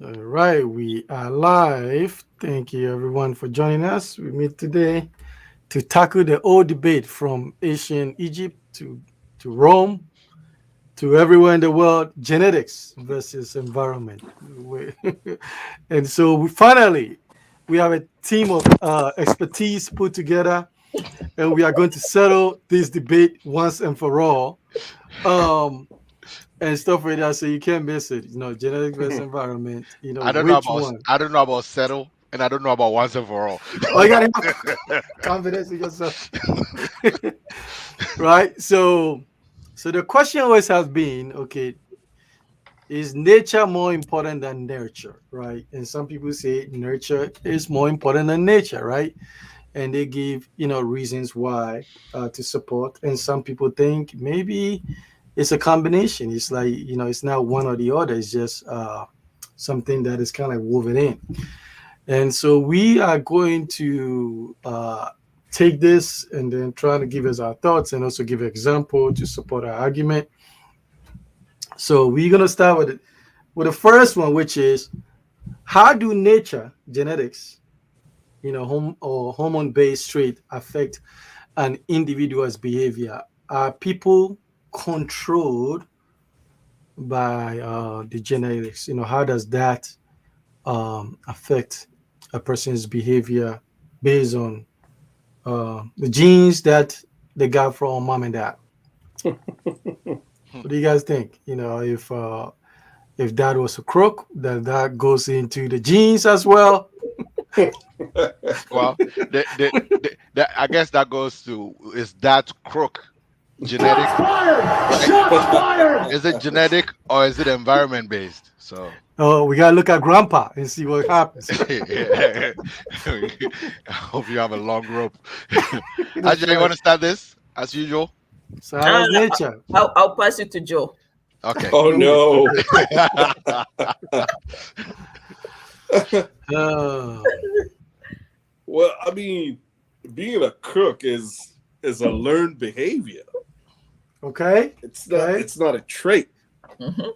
All right, we are live. Thank you everyone for joining us. We meet today to tackle the old debate from ancient Egypt to Rome to everywhere in the world: genetics versus environment. And so we have a team of expertise put together, and we are going to settle this debate once and for all. Um, and stuff like that, so you can't miss it. Genetics versus environment. Which one? I don't know about settle, and I don't know about once and for all. Oh, you got to have confidence in yourself, right? So the question always has been, okay, is nature more important than nurture, right? And some people say nurture is more important than nature, right? And they give reasons why to support. And some people think maybe it's a combination. It's like it's not one or the other. It's just something that is kind of woven in. And so we are going to take this and then try to give us our thoughts and also give an example to support our argument. So we're going to start with the first one, which is, how do nature, genetics, or hormone-based trait affect an individual's behavior? Are people controlled by the genetics? How does that affect a person's behavior based on the genes that they got from mom and dad? What do you guys think? If dad was a crook, then that goes into the genes as well. Well, I guess that goes to, is that crook genetic, Shots fired! right? Shots fired! Is it genetic or is it environment based? So, Oh, we gotta look at grandpa and see what happens. I hope you have a long rope. That's Ajay, you right. want to start this as usual? So how does Uh, nature? I'll pass it to Joe. Okay. Oh no. Uh, Well, I mean, being a crook is a learned behavior. okay, okay, It's not a trait, Mhm. I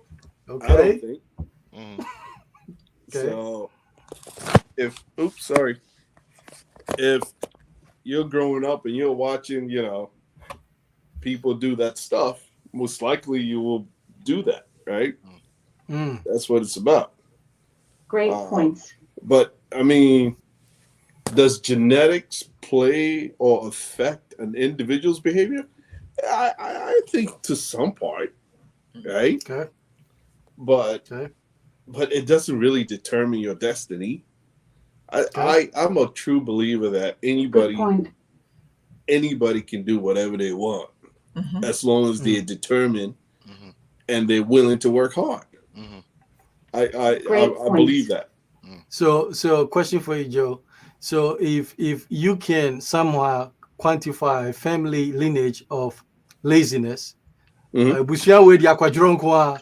don't okay, think. Mhm. okay. So if oops, sorry. If you're growing up and you're watching, people do that stuff, most likely you will do that, right? Mm, That's what it's about. Great Um, points. but I mean, does genetics play or affect an individual's behavior? I think to some part, right? okay, But okay, but it doesn't really determine your destiny. okay. I'm a true believer that Good point. anybody can do whatever they want Mhm. as long as they're Mm, determined Mhm. and they're willing to work hard. Mhm. Great I believe points. that. Mhm. so question for you, Joe. So if you can somehow quantify family lineage of laziness, Hmm. busua we di akwadwo nko a.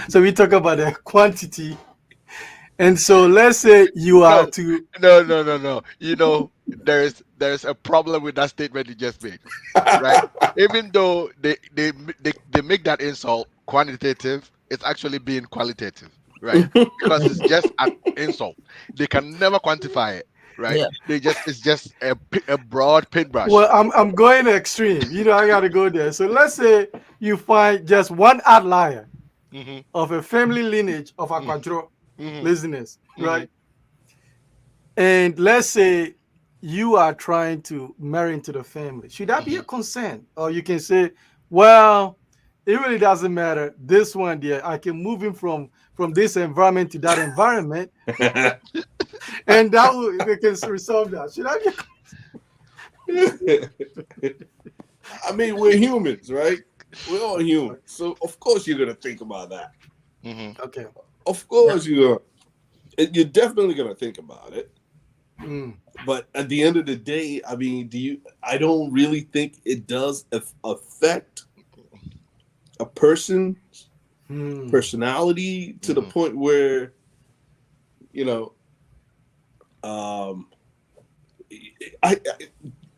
So we talk about the quantity. And so let's say you are No, to. no. There's a problem with that statement you just made, right? Even though they make that insult quantitative, it's actually being qualitative, right? Because it's just an insult. They can never quantify it, right? Yeah. It's just a broad paintbrush. Well, I'm going extreme. I got to go there. So let's say you find just one outlier Hmm. of a family lineage of Hmm. Aquadro Hmm. laziness, Hmm. right? And let's say you are trying to marry into the family. Should that be Hmm. a concern? Or you can say, well, it really doesn't matter. This one there, I can move him from this environment to that environment, and that will they can resolve that. Should that be I mean, we're humans, right? We're all humans, so of course you're gonna think about that. Hmm. okay? Of Yeah. course you're definitely gonna think about it. Mm, But at the end of the day, I mean, I don't really think it does affect a person's mm, personality to the Hmm. point where you know, um, I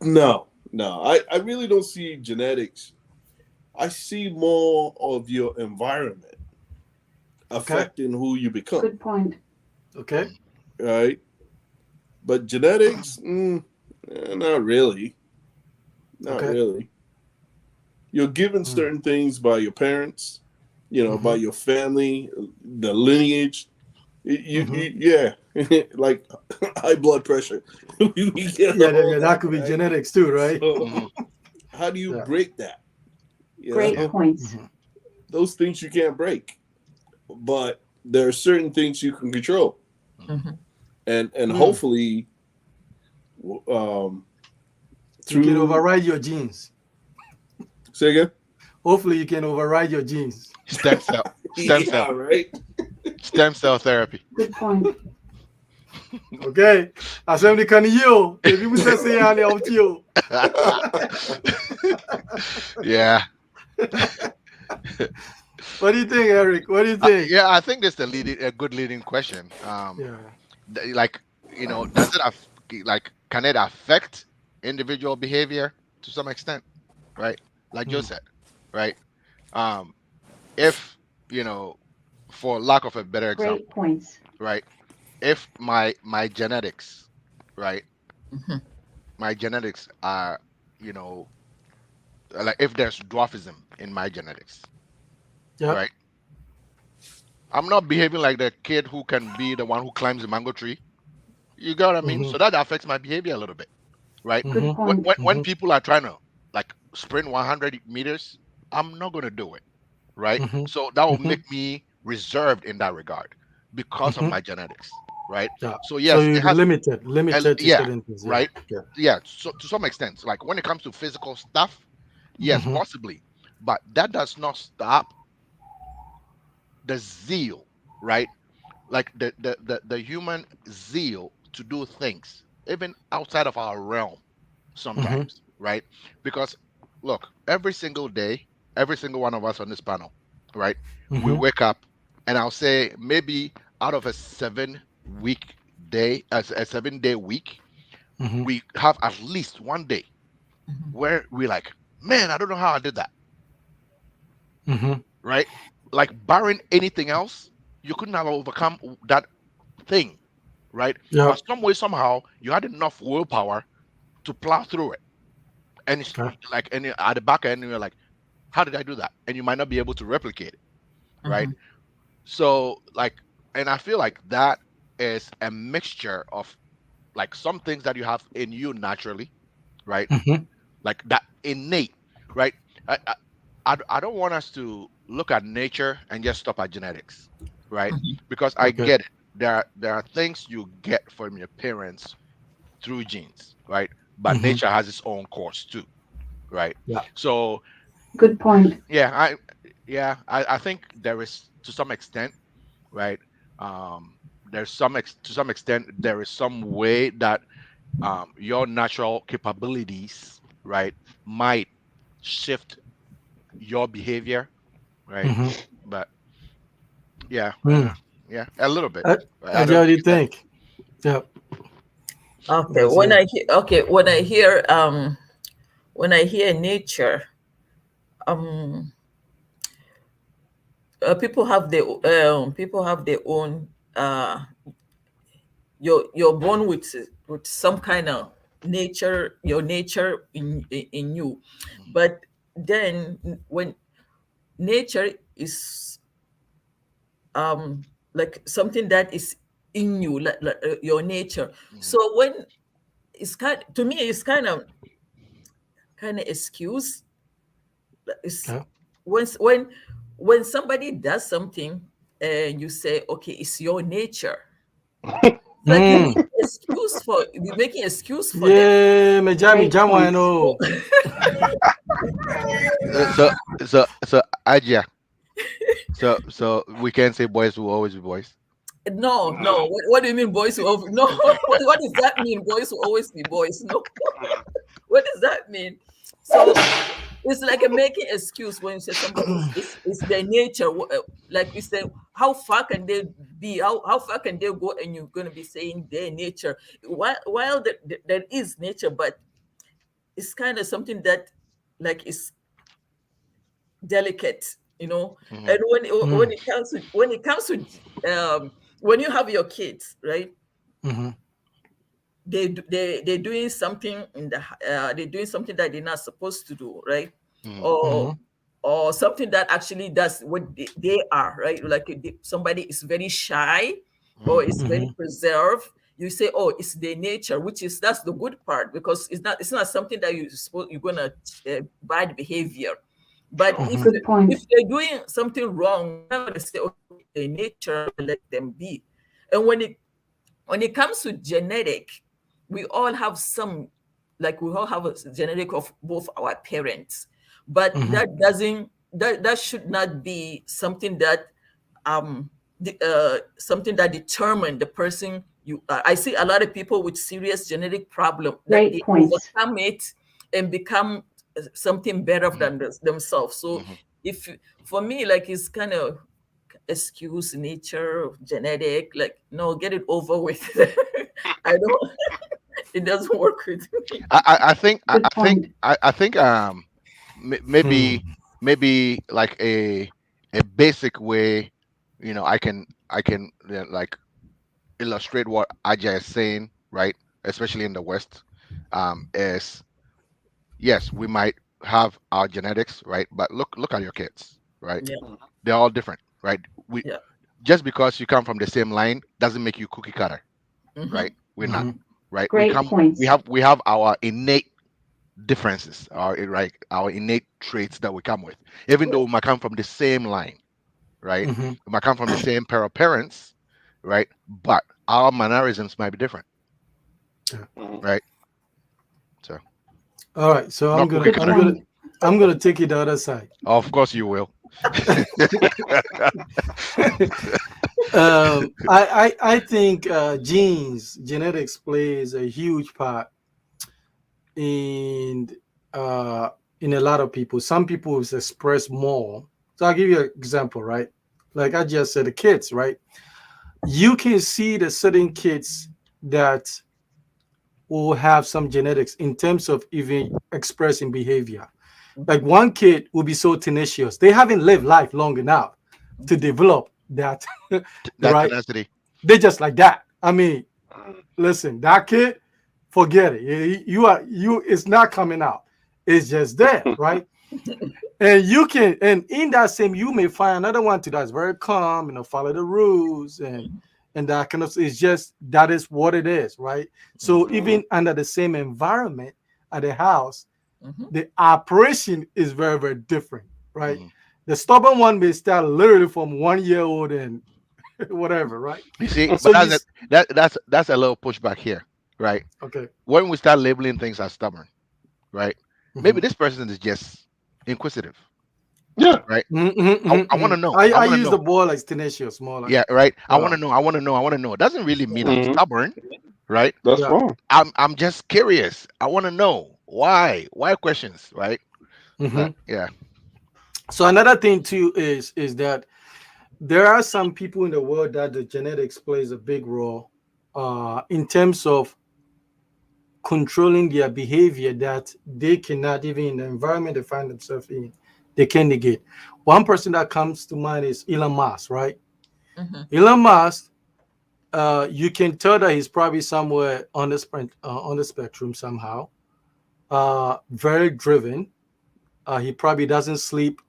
no, no, I really don't see genetics. I see more of your environment. Okay. affecting who you become, Good point. Okay. right? But genetics, not really. Not Okay. really. You're given Mm. certain things by your parents, by Mm-hmm. your family, the lineage. Mm-hmm. Yeah, like high blood pressure. We get Yeah, all yeah, that that, could be right? genetics too, right? So, Hmm. how do you Yeah. break that? You Great know, Yeah. points. Mm-hmm. those things you can't break, but there are certain things you can control, Hmm. Mhm. and Mm. hopefully, um, You can through override your genes. say again. Hopefully, you can override your genes. Stem cell, stem Yeah, cell, right. stem cell therapy. Good point. Okay. Assembly can you? If you say any of you. Yeah. What do you think, Eric? What do you think? Yeah, I think that's a good leading question. Yeah. Like, does it like, can it affect individual behavior to some extent, right? Like Joe Mm. said, right? Um, if you know, for lack of a better Great example, points. right? If my genetics, right? Mhm. My genetics are, you know, like if there's dwarfism in my genetics, Yep. right? I'm not behaving like the kid who can be the one who climbs the mango tree. You get what I mean? Mm-hmm. So that affects my behavior a little bit, right? Good Mm-hmm. point. When Mm-hmm. people are trying to like sprint 100 meters, I'm not going to do it, right? Mm-hmm. So that will Mm-hmm. make me reserved in that regard because of Mm-hmm. my genetics, right? Yeah. So So yes, you it has, limited to yeah, certain things. Yeah. right, Yeah. yeah. So to some extent, like when it comes to physical stuff, yes, Mm-hmm. possibly, but that does not stop the zeal, right? Like the human zeal to do things even outside of our realm Mm-hmm. sometimes, right? Because look, every single day, every single one of us on this panel, right? We Mm-hmm. wake up, and I'll say maybe out of a 7 week day, as a 7 day week, Mm-hmm. we have at least one day Mhm. where we like, man, I don't know how I did that, Mm-hmm. right? Like barring anything else, you couldn't have overcome that thing, right? Yeah. But some way, somehow, you had enough willpower to plow through it. And it's Okay. like, and at the back end, you're like, how did I do that? And you might not be able to replicate it, right? Mhm. So, like, and I feel like that is a mixture of like some things that you have in you naturally, right? Mm-hmm. Like that innate, right? I, I, I don't want us to look at nature and just stop at genetics, right? Mhm. Because I Okay. get it. There are things you get from your parents through genes, right? But Mm-hmm. nature has its own course too, right? Yeah. So Good point. yeah, I think there is to some extent, right? Um, there's to some extent there is some way that your natural capabilities, right, might shift your behavior, right? Mm-hmm. But yeah, Mm. yeah, a little bit. I, I I don't already think that. think. Yeah. Okay, That's it. when I hear nature, um, people have their own. You're born with some kind of nature, your nature in you, Mhm, but then when nature is like something that is in you, like your nature. mhm, So when it's kind to me, it's kind of excuse. It's Okay. when when when somebody does something and you say, okay, it's your nature. It's like Mm. you're making excuse for them. Yeah, me jammy Great jam I points. know. So so Aja, so we can say boys will always be boys. No, no. What do you mean, boys will always? No, what does that mean? Boys will always be boys. No, what does that mean? So it's like a making excuse when you say somebody is their nature. Like you say, how far can they be? How far can they go? And you're going to be saying their nature. While there is nature, but it's kind of something that like is delicate. you know. Mhm. And Mm-hmm. when it comes to when you have your kids, right? Mm-hmm. They're doing something in the they're doing something that they're not supposed to do, right? Mhm. or or something that actually does what they are, right? Like somebody is very shy or Mhm. is very Mm-hmm. preserved. You say, oh, it's their nature, which is that's the good part, because it's not something that you're gonna bad behavior. But Sure. if Mm-hmm. Good point. if they're doing something wrong, we're not gonna say, okay, it's their nature, let them be. And when it comes to genetic, we all have some, like we all have a genetic of both our parents, but Mm-hmm. that should not be something that something that determine the person you are. I see a lot of people with serious genetic problem that Great they points. overcome it and become something better Mhm. than themselves. So Mhm. if for me, like, it's kind of excuse nature, genetic, like, no, get it over with. I don't, it doesn't work with me. I think Good point. I think maybe like a basic way, I can like illustrate what Ajay is saying, right? Especially in the West, is yes, we might have our genetics, right? But look at your kids, right? Yeah, They're all different, right? We yeah. Just because you come from the same line doesn't make you cookie cutter, Mm-hmm. right? We're not, Mm-hmm. right? Great points. We have our innate differences, our innate traits that we come with, even though we might come from the same line, right? Mm-hmm. We might come from the same pair of parents, right? But our mannerisms might be different, Yeah. right? So All right. So not cookie Good cutter. point. I'm gonna take it the other side. Of course you will. I think genes, genetics plays a huge part in uh, in a lot of people. Some people is express more. So I'll give you an example, right? Like I just said, the kids, right? You can see the certain kids that will have some genetics in terms of even expressing behavior. Like one kid will be so tenacious. They haven't lived life long enough to develop that, That right? tenacity. They just like that. I mean, listen, that kid, forget it. You it's not coming out. It's just there, right? And you can, and in that same, you may find another one too that's very calm, follow the rules and that kind of. It's just that is what it is, right? So Mhm. even under the same environment at the house, Mm-hmm. the operation is very very different, right? Mhm. The stubborn one may start literally from 1 year old and whatever, right? You see, So but you that's a little pushback here, right? okay. When we start labeling things as stubborn, right? Maybe Mhm. this person is just inquisitive, Yeah. right? Mhm, mhm, mhm, I want to mhm. know. I I want to use the know. boy like tenacious, more like Yeah, right. I want yeah, to know. I want to know. I want to know. It doesn't really mean I'm Hmm. stubborn, right? That's yeah. wrong. I'm just curious. I want to know why. Why questions, right? But Mhm. yeah. So another thing too is that there are some people in the world that the genetics plays a big role in terms of controlling their behavior that they cannot, even in the environment they find themselves in, they can negate. One person that comes to mind is Elon Musk, right? Mm-hmm. Elon Musk, you can tell that he's probably somewhere on the spectrum somehow. Very driven. He probably doesn't sleep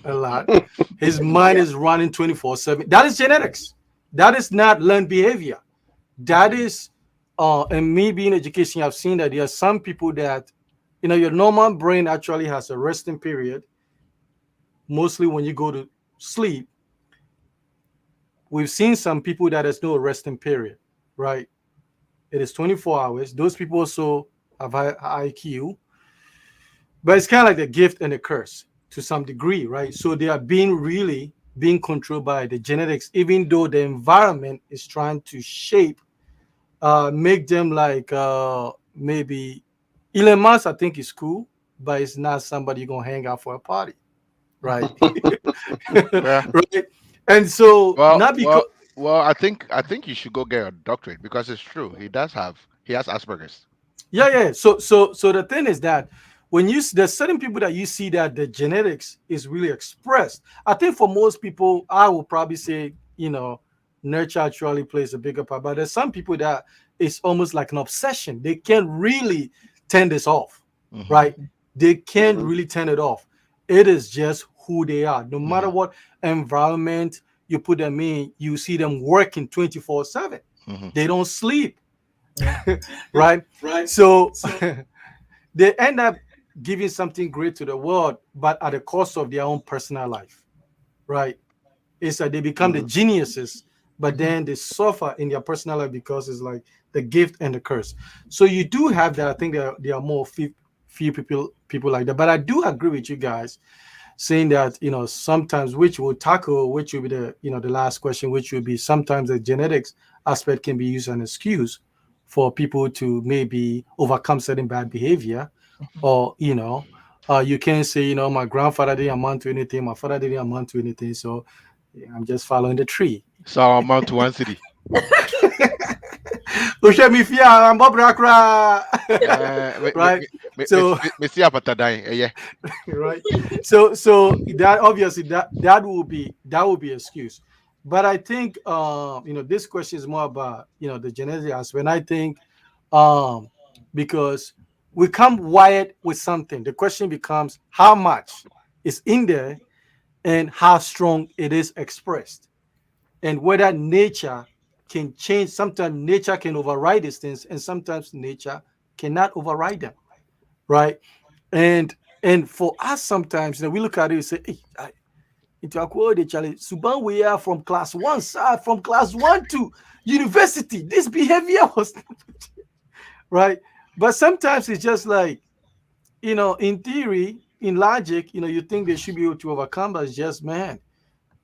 a lot. His mind Yeah. is running 24/7. That is genetics. That is not learned behavior. That is, and me being education, I've seen that there are some people that, your normal brain actually has a resting period, mostly when you go to sleep. We've seen some people that there's no resting period, right? It is 24 hours. Those people also have high IQ, but it's kind of like the gift and the curse to some degree, right? So they are being controlled by the genetics, even though the environment is trying to shape, make them like maybe Elon Musk. I think is cool, but it's not somebody you're gonna hang out for a party, right? Yeah. Right. And so Well, not because I think you should go get a doctorate because it's true. He has Asperger's. yeah, yeah. So the thing is that when there's certain people that you see that the genetics is really expressed. I think for most people, I will probably say, nurture actually plays a bigger part. But there's some people that it's almost like an obsession. They can't really turn this off, Mhm. right? They can't Mhm. really turn it off. It is just who they are. No matter Mhm. what environment you put them in, you see them working 24/7. Mhm. They don't sleep, Yeah. right? Right. So they end up giving something great to the world, but at the cost of their own personal life, right? It's like they become the Mhm. geniuses, but then they suffer in their personal life because it's like the gift and the curse. So you do have that. I think there are more few people like that. But I do agree with you guys saying that sometimes which will tackle which will be the last question, which will be sometimes the genetics aspect can be used as an excuse for people to maybe overcome certain bad behavior, or you can say my grandfather didn't amount to anything, my father didn't amount to anything, so yeah, I'm just following the tree. So I amount to one city. I'm Bob Rakra. Me Right. So see apata dying. Yeah. right. So that obviously that will be excuse. But I think this question is more about the genetic aspect. And I think um because we come wired with something. The question becomes how much is in there and how strong it is expressed, and whether nature can change. Sometimes nature can override these things, and sometimes nature cannot override them, right? And for us, sometimes we look at it and say, hey, into a Charlie Suban, we are from class one, sir, from class one to university. This behavior was right. But sometimes it's just like, in theory, in logic, you think they should be able to overcome, but it's just, man,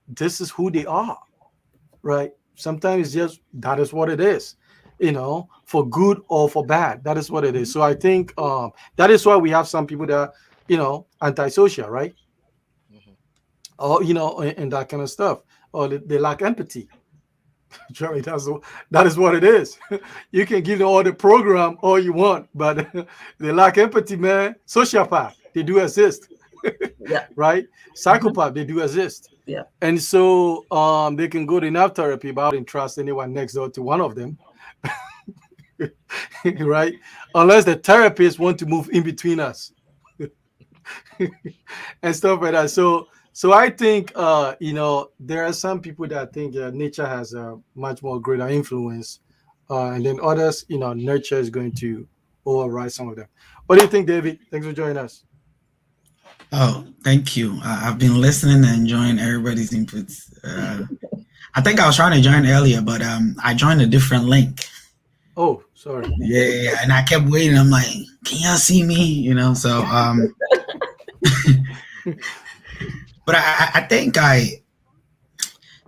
this is who they are, right? Sometimes it's just that is what it is, for good or for bad. That is what it is. So I think that is why we have some people that are, antisocial, right? Mhm. Or and that kind of stuff, or they lack empathy. Jerry, that is what it is. You can give them all the program all you want, but they lack empathy, man. Sociopath, they do exist, Yeah. right? Mhm. Psychopath, they do exist. Yeah. And so they can go to enough therapy, but I wouldn't trust anyone next door to one of them. Right? Unless the therapist want to move in between us and stuff like that. So I think there are some people that think nature has a much more greater influence, and then others, nurture is going to override some of them. What do you think, David? Thanks for joining us. Oh, thank you. I've been listening and enjoying everybody's inputs. I think I was trying to join earlier, but I joined a different link. Oh, sorry. Yeah, and I kept waiting. I'm like, can y'all see me? So but I think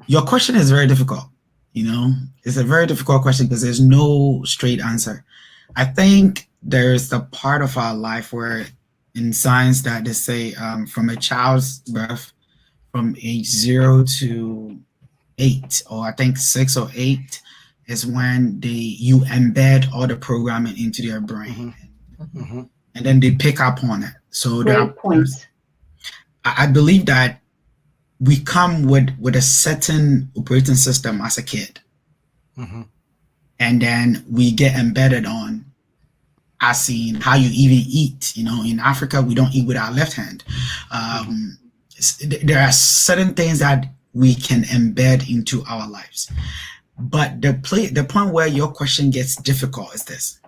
your question is very difficult. It's a very difficult question because there's no straight answer. I think there's the part of our life where in science that they say from a child's birth, from age 0 to 8, or I think 6 or 8, is when you embed all the programming into their brain, Mm-hmm. and then they pick up on it. So Great point. I believe that we come with a certain operating system as a kid, Mm-hmm. and then we get embedded on, as in how you even eat. In Africa, we don't eat with our left hand. Um, there are certain things that we can embed into our lives. But the point where your question gets difficult is this.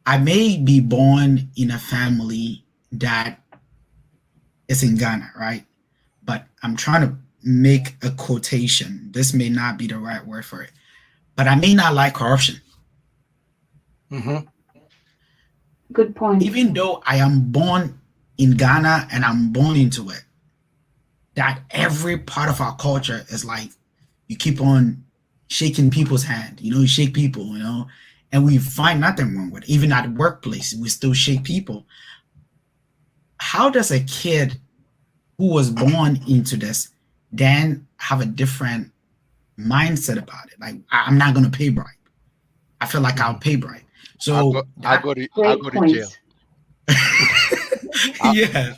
I may be born in a family that is in Ghana, right? But I'm trying to make a quotation. This may not be the right word for it. But I may not like corruption. Mm-hmm. Good point. Even though I am born in Ghana and I'm born into it, that every part of our culture is like you keep on shaking people's hand. You shake people, and we find nothing wrong with it. Even at the workplace, we still shake people. How does a kid who was born into this then have a different mindset about it? Like, I'm not going to pay bribe. I feel like I'll pay bribe. I So go I that go to I Great go to jail. points. I, Yeah.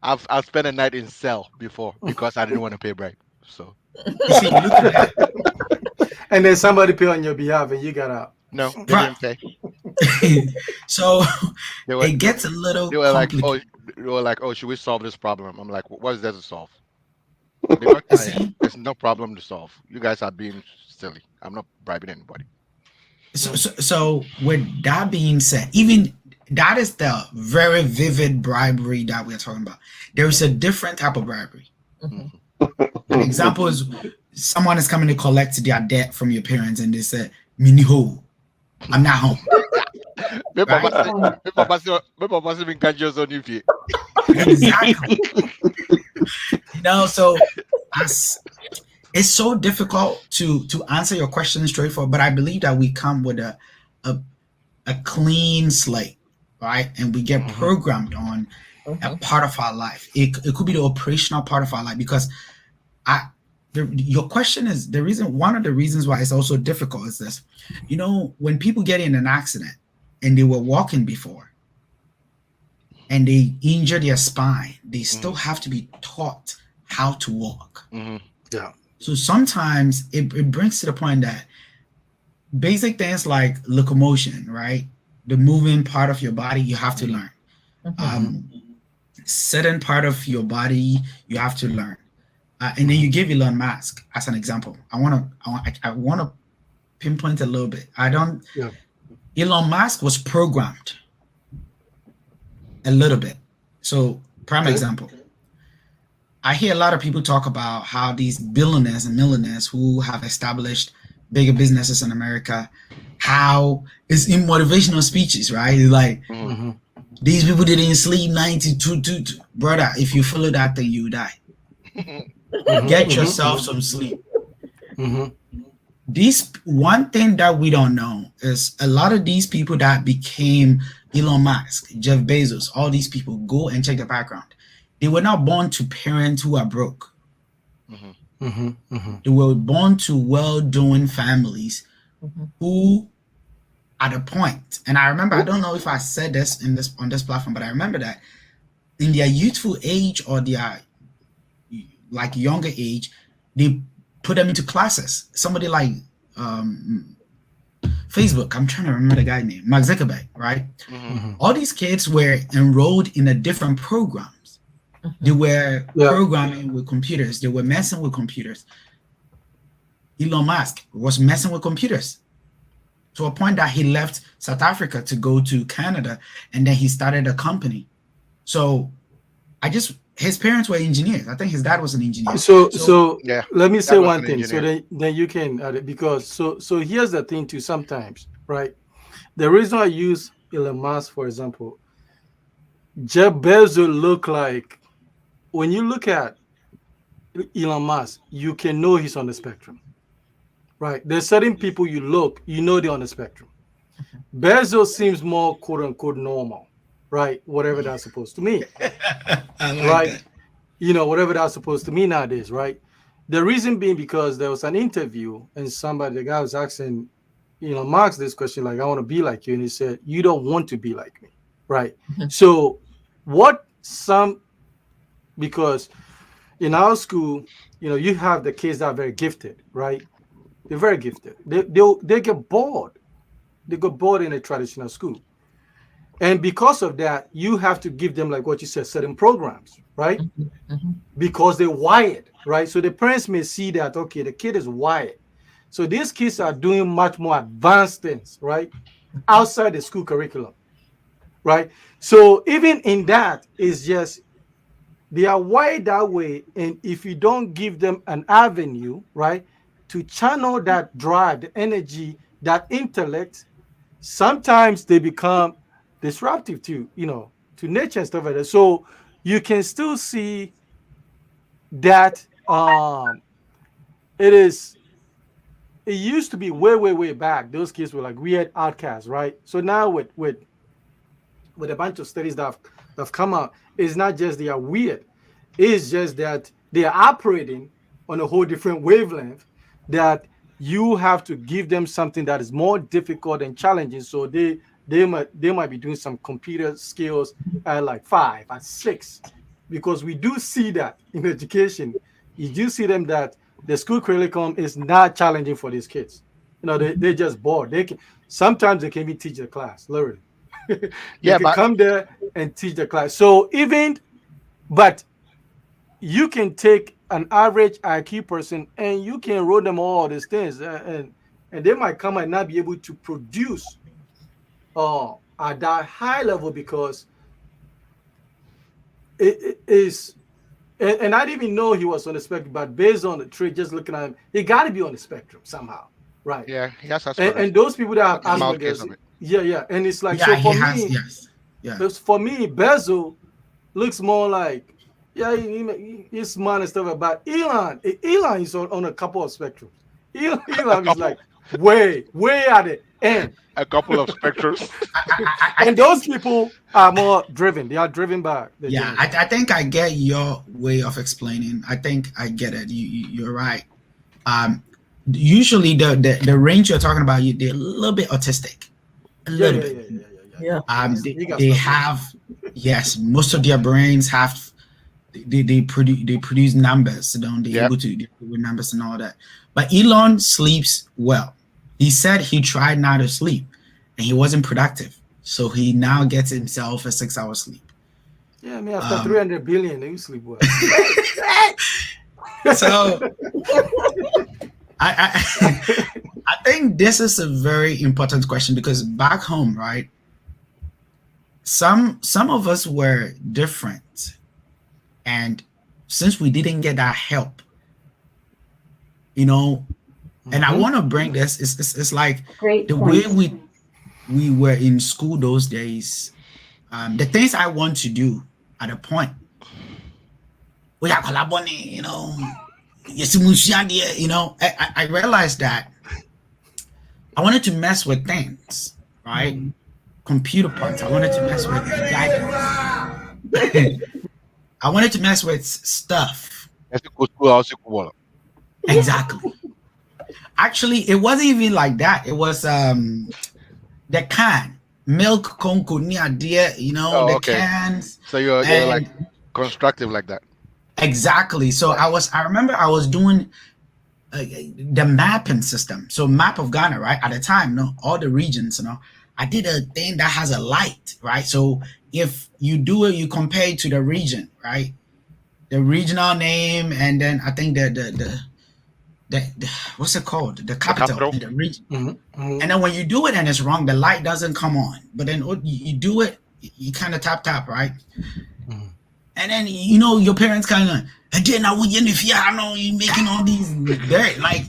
I've, I've spent a night in cell before because I didn't want to pay bribe. So You see, look at that. And then somebody pay on your behalf and you got out. no, they Right. didn't pay. So They were it they, gets a little they were like, oh, complicated. they were like, oh, should we solve this problem? I'm like, what is there to solve? They go, You "Oh, yeah, see? there's no problem to solve. You guys are being silly. I'm not bribing anybody." So with that being said, even that is the very vivid bribery that we're talking about. There is a different type of bribery. Mhm. An example is someone is coming to collect their debt from your parents and they say, Mini ho, I'm not home. Me papa Right? say, Point. me papa say, me can't just on you fee. Exactly. So as it's so difficult to answer your question straightforward, but I believe that we come with a, a clean slate, right? And we get programmed on a part of our life. It could be the operational part of our life because your question is the reason. One of the reasons why it's also difficult is this. When people get in an accident and they were walking before and they injure their spine, they still have to be taught how to walk. Yeah. So sometimes it brings to the point that basic things like locomotion, right? The moving part of your body, you have to learn. Certain part of your body, you have to learn. And then you give Elon Musk as an example. I want to pinpoint a little bit. Yeah. Elon Musk was programmed a little bit. So prime example. I hear a lot of people talk about how these billionaires and millionaires who have established bigger businesses in America, how it's in motivational speeches, right? It's like these people didn't sleep 92. Brother, if you follow that thing, you die. Get yourself some sleep. These one thing that we don't know is a lot of these people that became Elon Musk, Jeff Bezos, all these people, go and check the background. They were not born to parents who are broke. They were born to well-doing families who, at a point, and I remember, I don't know if I said this on this platform, but I remember that in their youthful age or their like younger age, they put them into classes. Somebody like Facebook, I'm trying to remember the guy's name, Mark Zuckerberg, right? All these kids were enrolled in a different programs. They were programming with computers. They were messing with computers. Elon Musk was messing with computers to a point that he left South Africa to go to Canada, and then he started a company. So his parents were engineers. I think his dad was an engineer. So Yeah, let me say was one an thing. So engineer. then you can add it because so here's the thing too. Sometimes, right? The reason I use Elon Musk, for example, Jeff Bezos look like when you look at Elon Musk, you can know he's on the spectrum, right? There's certain people you know they're on the spectrum. Bezos seems more quote unquote normal, right? Whatever that's supposed to mean, I like right? that. Whatever that's supposed to mean nowadays, right? The reason being because there was an interview and the guy was asking Elon Musk this question, like, I want to be like you. And he said, you don't want to be like me, right? So because in our school, you have the kids that are very gifted, right? They're very gifted. They get bored. They get bored in a traditional school. And because of that, you have to give them, like what you said, certain programs, right? Because they're wired, right? So the parents may see that, okay, the kid is wired. So these kids are doing much more advanced things, right? Outside the school curriculum, right? So even in that, it's just they are wired that way. And if you don't give them an avenue, right, to channel that drive, the energy, that intellect, sometimes they become disruptive to nature and stuff like that. So you can still see that it used to be way back. Those kids were like weird outcasts, right? So now with a bunch of studies that have come out, it's not just they are weird. It's just that they are operating on a whole different wavelength that you have to give them something that is more difficult and challenging so they they might be doing some computer skills at like 5, at 6, because we do see that in education. You do see them that the school curriculum is not challenging for these kids. They're just bored. Sometimes they can even teach the class, literally. They Yeah, can but come there and teach the class. So but you can take an average IQ person and you can roll them all these things, and they might come and not be able to produce at that high level because it is. And I didn't even know he was on the spectrum, but based on the trait, just looking at him, he got to be on the spectrum somehow, right? yeah, he has And those people that have That's a mild case Asperger's, of it. yeah, and it's like, Yeah, so he for has. me, Yes. Yeah. for me, Bezel looks more like, yeah, he's smart and stuff. But Elon is on a couple of spectrums. Elon is like way at the end. A couple of spectrums. And those people are more driven. They are driven by the Yeah, genetic. I think I get your way of explaining. I think I get it. You're right. Usually the range you're talking about, they're a little bit autistic, a Yeah. little bit. Yeah. They have, yes, most of their brains have, they produce numbers, don't they? Yep. Able to deal with numbers and all that. But Elon sleeps well. He said he tried not to sleep, and he wasn't productive. So he now gets himself a 6-hour sleep. Yeah, I mean, after 300 billion, you sleep well. So I think this is a very important question, because back home, right? Some of us were different, and since we didn't get that help, and I want to bring this. It's like Great the point. way we were in school those days. The things I want to do at a point, we are collaborating, I realized that I wanted to mess with things, right? Computer parts. I wanted to mess with gadgets. I wanted to mess with stuff. Exactly. Actually, it wasn't even like that. It was the can. Milk conco near dear, the Okay. cans. So you're like constructive like that. Exactly. So I remember I was doing the mapping system. So map of Ghana, right? At the time, all the regions, I did a thing that has a light, right? So if you do it, you compare it to the region, right? The regional name, and then I think the what's it called? The capital in the region. And then when you do it and it's wrong, the light doesn't come on. But then you do it, you kind of tap, right? And then your parents kind of, again, I would if you making all these like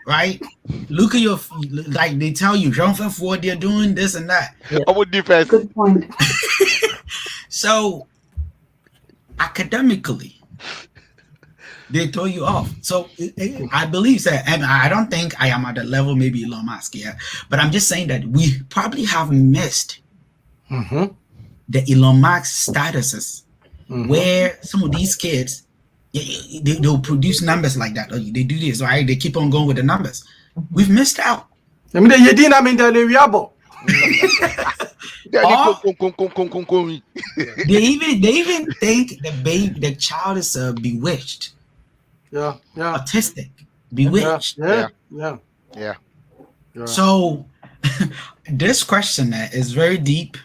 right? Look at your, like they tell you, they're doing this and that. I would defense. Good point. So academically, they throw you off. So I believe that, and I don't think I am at the level maybe Elon Musk, but I'm just saying that we probably have missed the Elon Musk statuses, where some of these kids, they'll produce numbers like that. They do this, right? They keep on going with the numbers. We've missed out. I mean, you didn't mean that we are. They even think the child is bewitched. Yeah. Autistic, bewitched. Yeah. So this question is very deep.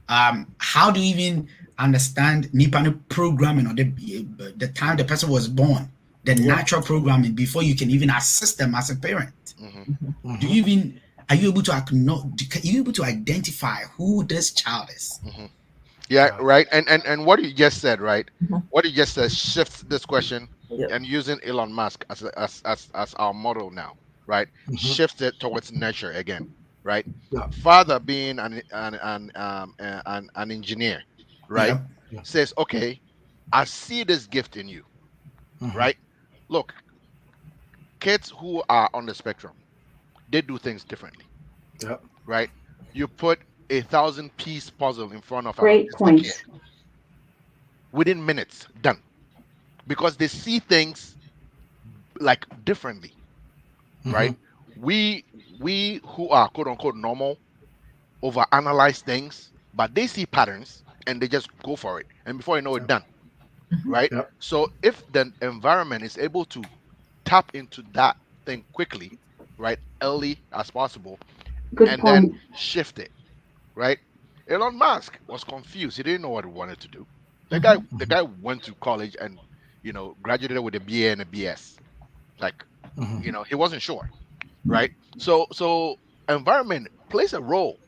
How do you even understand Nipano programming, or the time the person was born, the natural programming, before you can even assist them as a parent? Do you are you able to acknowledge? Are you able to identify who this child is? Yeah, right. And what you just said, right? What you just said shifts this question, Yep. and using Elon Musk as our model now, right? Shifts it towards nature again, right? Yeah. Father being an engineer, right? Yeah. Says, okay, I see this gift in you, right? Look, kids who are on the spectrum, they do things differently, right? You put 1,000-piece puzzle in front of Great a point. kid. Within minutes, done. Because they see things like differently, right? We who are quote unquote normal, overanalyze things, but they see patterns and they just go for it. And before you know it, done. Right? Yep. So if the environment is able to tap into that thing quickly, right, early as possible, Good and then point. shift it, right? Elon Musk was confused. He didn't know what he wanted to do. The guy went to college and graduated with a BA and a BS. Like, he wasn't sure, right? So environment plays a role,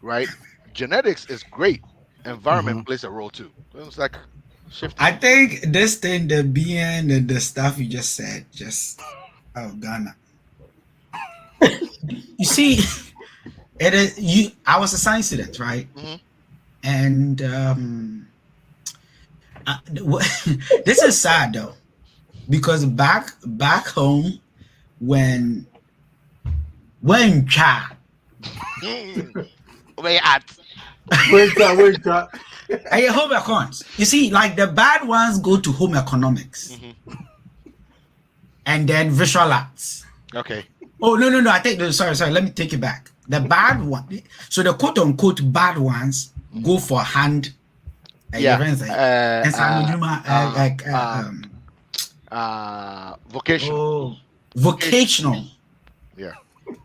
right? Genetics is great. Environment plays a role too. So it's like shifting. I think this thing, the being and the stuff you just said, just oh Ghana. You see, it is you. I was a science student, right? Mhm. And this is sad though, because back home when cha Where at? Wait, home econs. You see, like the bad ones go to home economics and then visual arts. Okay. Oh no! I think sorry. Let me take it back. The bad one. So the quote unquote bad ones go for hand. Yeah. Vocational. Vocational. Yeah.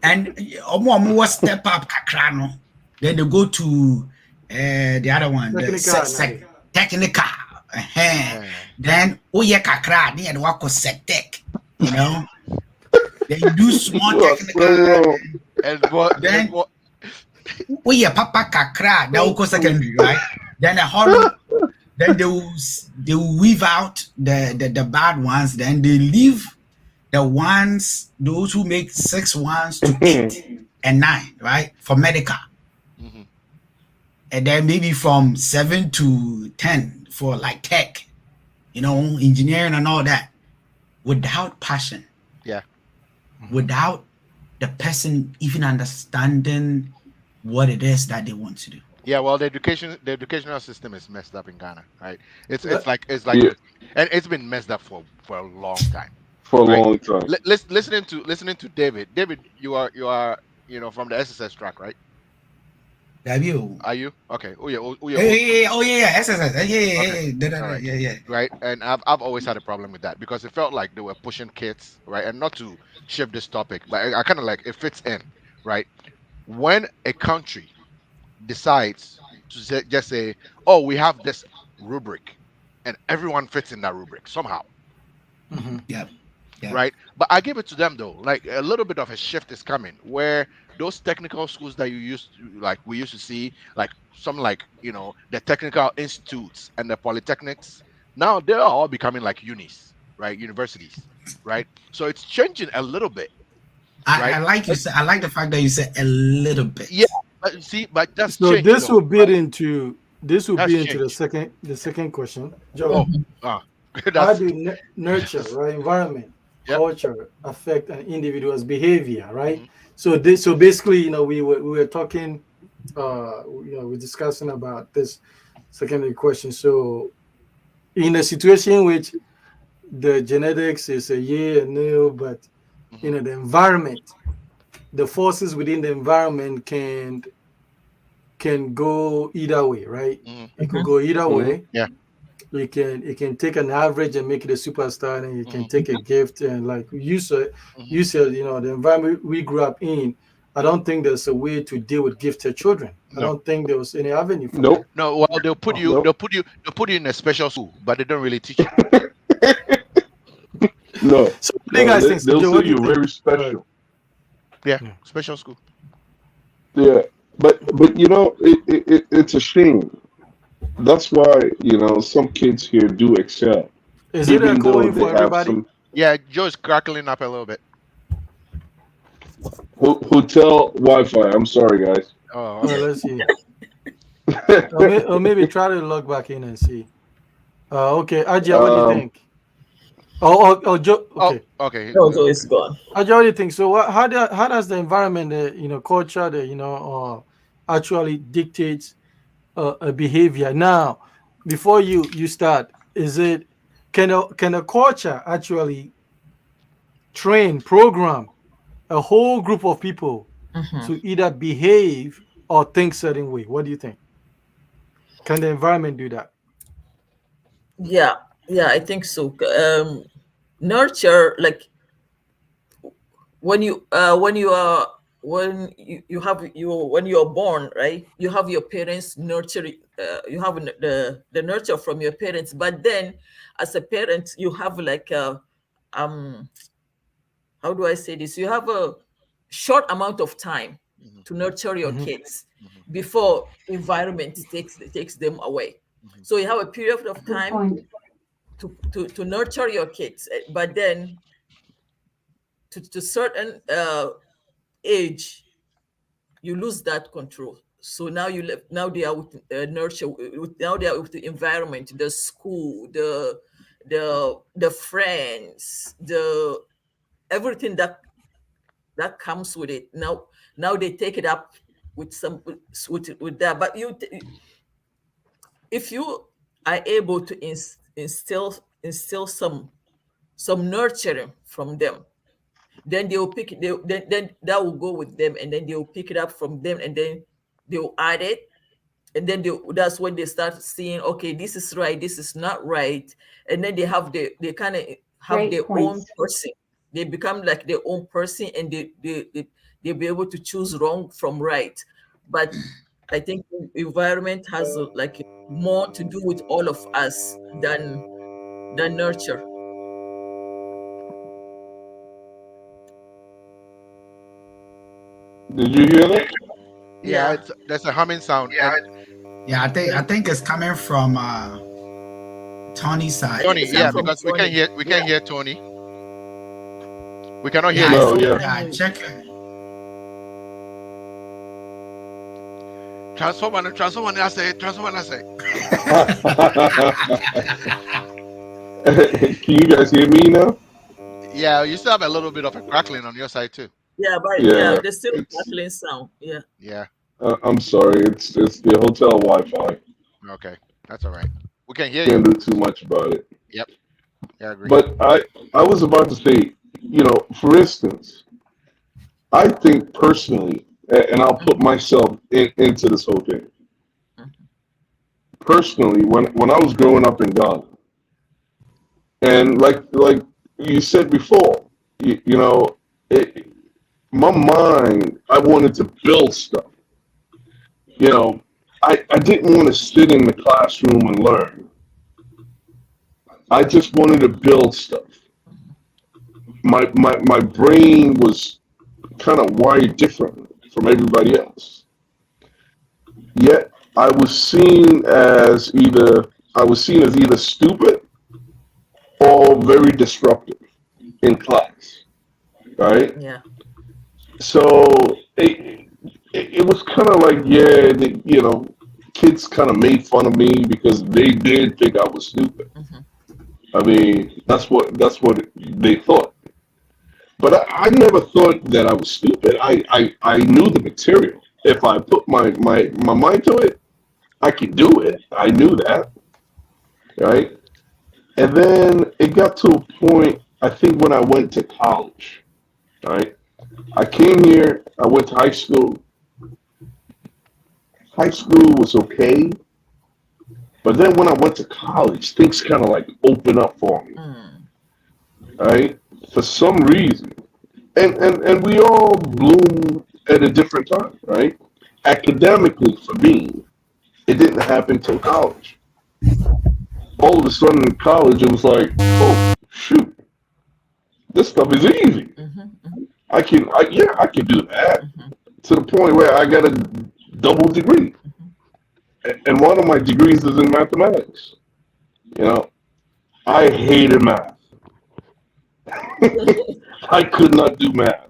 And was step up kakrano. Then they go to the other one, technical. Then kakra, they work with tech, They do small technical. And what? Then papa kakra, that will go secondary, right? Then the hormone. Then they will weave out the bad ones. Then they leave those who make 6 1s to 8 and 9, right? For medical. And then maybe from 7 to 10 for like tech, engineering and all that. Without passion. Yeah. Without the person even understanding what it is that they want to do. Yeah, well, the educational system is messed up in Ghana, right? It's like, Yeah. and it's been messed up for a long time. For a Right. long time. Listening to David. David, you are from the SSS track, right? Have you? Are you? Okay. Oh yeah. SSS. Alright. Yeah. Right. And I've always had a problem with that because it felt like they were pushing kids, right? And not to shift this topic, but I kind of like it fits in, right? When a country decides to just say, "Oh, we have this rubric," and everyone fits in that rubric somehow, Yeah. right? But I give it to them though. Like a little bit of a shift is coming where those technical schools that we used to see, like some the technical institutes and the polytechnics, now they are all becoming like unis, right? Universities, right? So it's changing a little bit. I like you said. I like the fact that you said a little bit. Yeah, but see, but that's So change, this though, will be right? into That's the second question. Joe, how That's do nurture, right, environment, Yep. culture affect an individual's behavior, right? Mhm. So basically, we were talking, we're discussing about this secondary question. So in a situation in which the genetics is a yeah and no, but the environment, the forces within the environment can go either way, right? It could go either way. Yeah. It can take an average and make it a superstar, and you can take a gift and like you said, the environment we grew up in. I don't think there's a way to deal with gifted children. I No. don't think there was any avenue for Nope. No, well, they'll put you Nope. they'll put you in a special school, but they don't really teach you. No. So what do you guys think? They'll Joe, what say do you you're think? very special. Yeah, special school. Yeah, but it's a shame. That's why some kids here do excel, Is it even though echoing they for have everybody? some Yeah, Joe's crackling up a little bit. hotel Wi-Fi. I'm sorry, guys. Oh, Oh, okay. let's see. Or maybe try to log back in and see. Okay, Ajia, what do you think? Joe. Okay, Okay. So it's gone. Ajia, what do you think? So, how does the environment, culture, actually dictates a behavior? Now, before you start, can a culture actually program a whole group of people to either behave or think certain way? What do you think? Can the environment do that? Yeah, yeah, I think so. Nurture, like when you have you when you're born, right? You have your parents nurture, you have the nurture from your parents, but then as a parent you have like a um how do I say this? You have a short amount of time Mhm, to nurture your Mhm. kids mhm, before environment takes them away. mhm, So you have a period of Good time point. to nurture your kids, but then to certain age you lose that control. So now now they are with nurture, now they are with the environment, the school, the friends, the everything that comes with it. Now they take it up with some with that. But if you are able to instill some nurturing from them, then they will pick then that will go with them, and then they will pick it up from them, and then they will add it, and then that's when they start seeing, okay, this is right, this is not right, and then they kind of have Great their own points. person. They become like their own person, and they'll be able to choose wrong from right. But I think the environment has like more to do with all of us than nurture. Did you hear that? Yeah, Yeah. it's there's a humming sound. And Yeah, I think it's coming from Tony's I side. think Tony, it's come yeah, Yeah, from because Tony. we Yeah. can't hear Tony. We cannot hear yeah, you. No, Tony yeah. can yeah. hear you. Check. Transformer, I say, transformer, I say. Can you guys hear me now? Yeah, you still have a little bit of a crackling on your side too. Yeah, but yeah, Yeah, there's still a it's. crackling sound. Yeah. Yeah, I'm sorry. It's the hotel Wi-Fi. okay, that's all right. We can hear you. Can't do too much about it. Yep, yeah, I agree. But I was about to say, for instance, I think personally, and I'll put Mhm, myself into this whole thing. mhm, Personally, when I was growing up in Ghana, and like you said before, you know, it, my mind, I wanted to build stuff. You know, I didn't want to sit in the classroom and learn. I just wanted to build stuff. mhm. My brain was kind of wired different from everybody else. Yet I was seen as either stupid or very disruptive in class, right? Yeah. So it was kind of like, yeah, kids kind of made fun of me because they did think I was stupid. Mhm, I mean, that's what they thought. But I never thought that I was stupid. I knew the material. If I put my mind to it, I could do it. I knew that, right? And then it got to a point, I think, when I went to college, right? I came here, I went to high school. High school was okay, but then when I went to college, things kind of like opened up for me, mm, right? For some reason. And we all bloom at a different time, right? Academically, for me, it didn't happen till college. All of a sudden in college, it was like, oh, shoot, this stuff is easy. mhm, mhm, I can do that mhm, to the point where I got a double degree, mhm. and one of my degrees is in mathematics. You know, I hated math. I could not do math.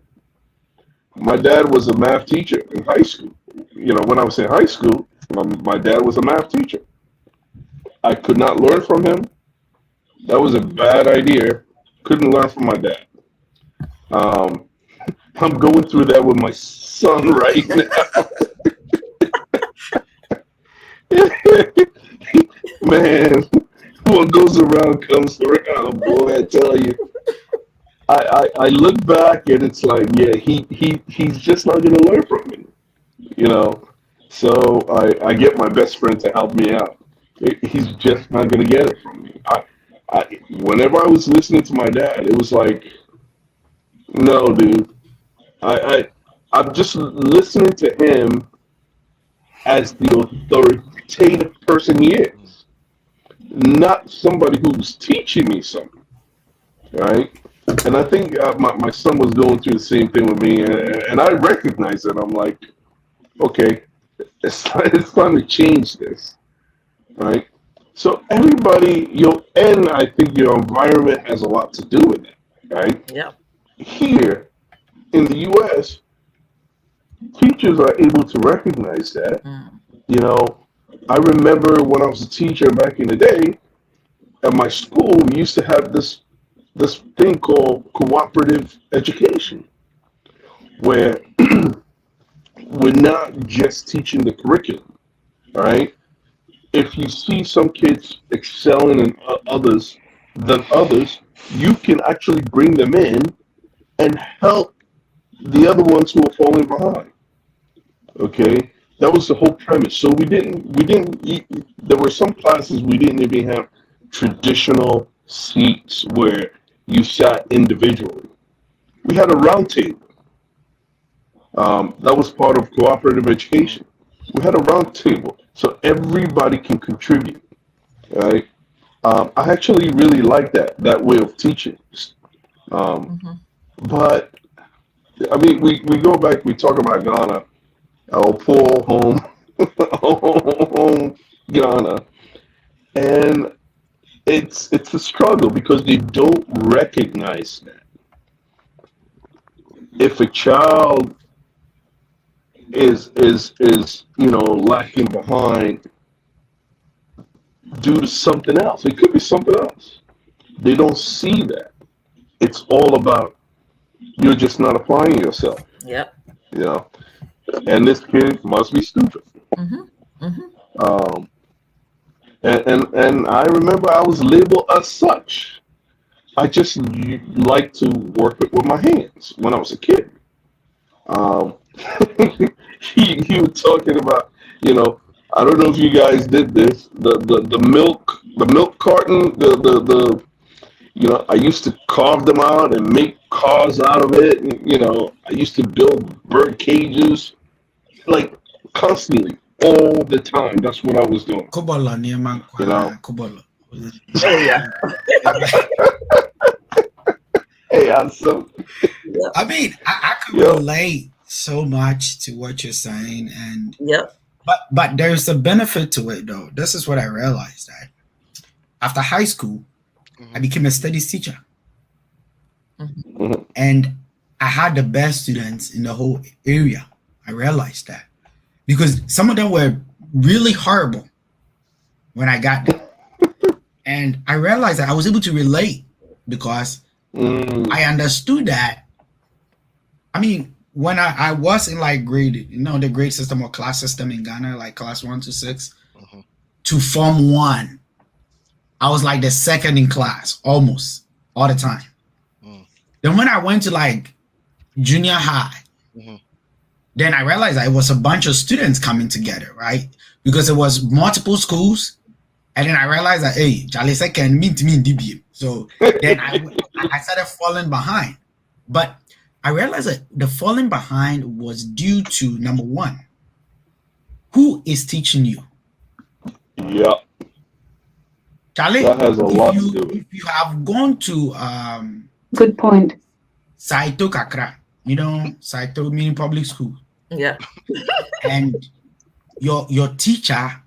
My dad was a math teacher in high school. When I was in high school, my dad was a math teacher. I could not learn from him. That was a bad idea. Couldn't learn from my dad. Um, I'm going through that with my son right now. Man, what goes around comes around, boy. I tell you. I look back and it's like, yeah, he's just not gonna learn from me, you know. So I get my best friend to help me out. He's just not gonna get it from me. Whenever I was listening to my dad, it was like, no, dude. I'm just listening to him as the authoritative person he is, not somebody who's teaching me something, right? And I think my son was going through the same thing with me, and I recognize it. I'm like, okay, it's time to change this, right? So everybody, and I think your environment has a lot to do with it, right? Yeah. Here in the U.S., teachers are able to recognize that. Mm. You know, I remember when I was a teacher back in the day at my school, we used to have this thing called cooperative education, where we're not just teaching the curriculum, all right? If you see some kids excelling in others, you can actually bring them in and help the other ones who are falling behind. Okay, that was the whole premise. So there were some classes we didn't even have traditional seats where you sat individually. We had a round table. That was part of cooperative education. We had a round table, so everybody can contribute. Right? I actually really like that way of teaching. Um, Mhm. but I mean, we go back. We talk about Ghana, our poor home Ghana, and it's a struggle because they don't recognize that if a child is lacking behind due to something else. It could be something else. They don't see that. It's all about you're just not applying yourself, Yeah. you know. And this kid must be stupid. Mm-hmm. Mm-hmm. Um, and I remember I was labeled as such. I just like to work with my hands when I was a kid. Um, he was talking about, I don't know if you guys did this, the milk carton, I used to carve them out and make cars out of it. And, I used to build bird cages, like constantly, all the time. That's what I was doing. Kubolo near You know. Kubolo. Oh yeah. Hey, I'm so. Yeah. I mean, I can Yeah. relate so much to what you're saying, and Yeah. but there's a benefit to it though. This is what I realized that after high school, I became a studies teacher, Mhm. and I had the best students in the whole area. I realized that because some of them were really horrible when I got there, and I realized that I was able to relate because I understood that. I mean, when I was in like grade, the grade system or class system in Ghana, like class 1 to 6, to form 1, I was like the second in class almost all the time. Then when I went to like junior high, then I realized that it was a bunch of students coming together, right? Because it was multiple schools. And then I realized that, hey, Charlie second mean to me in DBA. So then I started falling behind. But I realized that the falling behind was due to number one, who is teaching you? Yeah, Charlie, that has a lot to do with it. if you have gone to Good point. Saito Kakra, Saito meaning public school, Yeah. and your teacher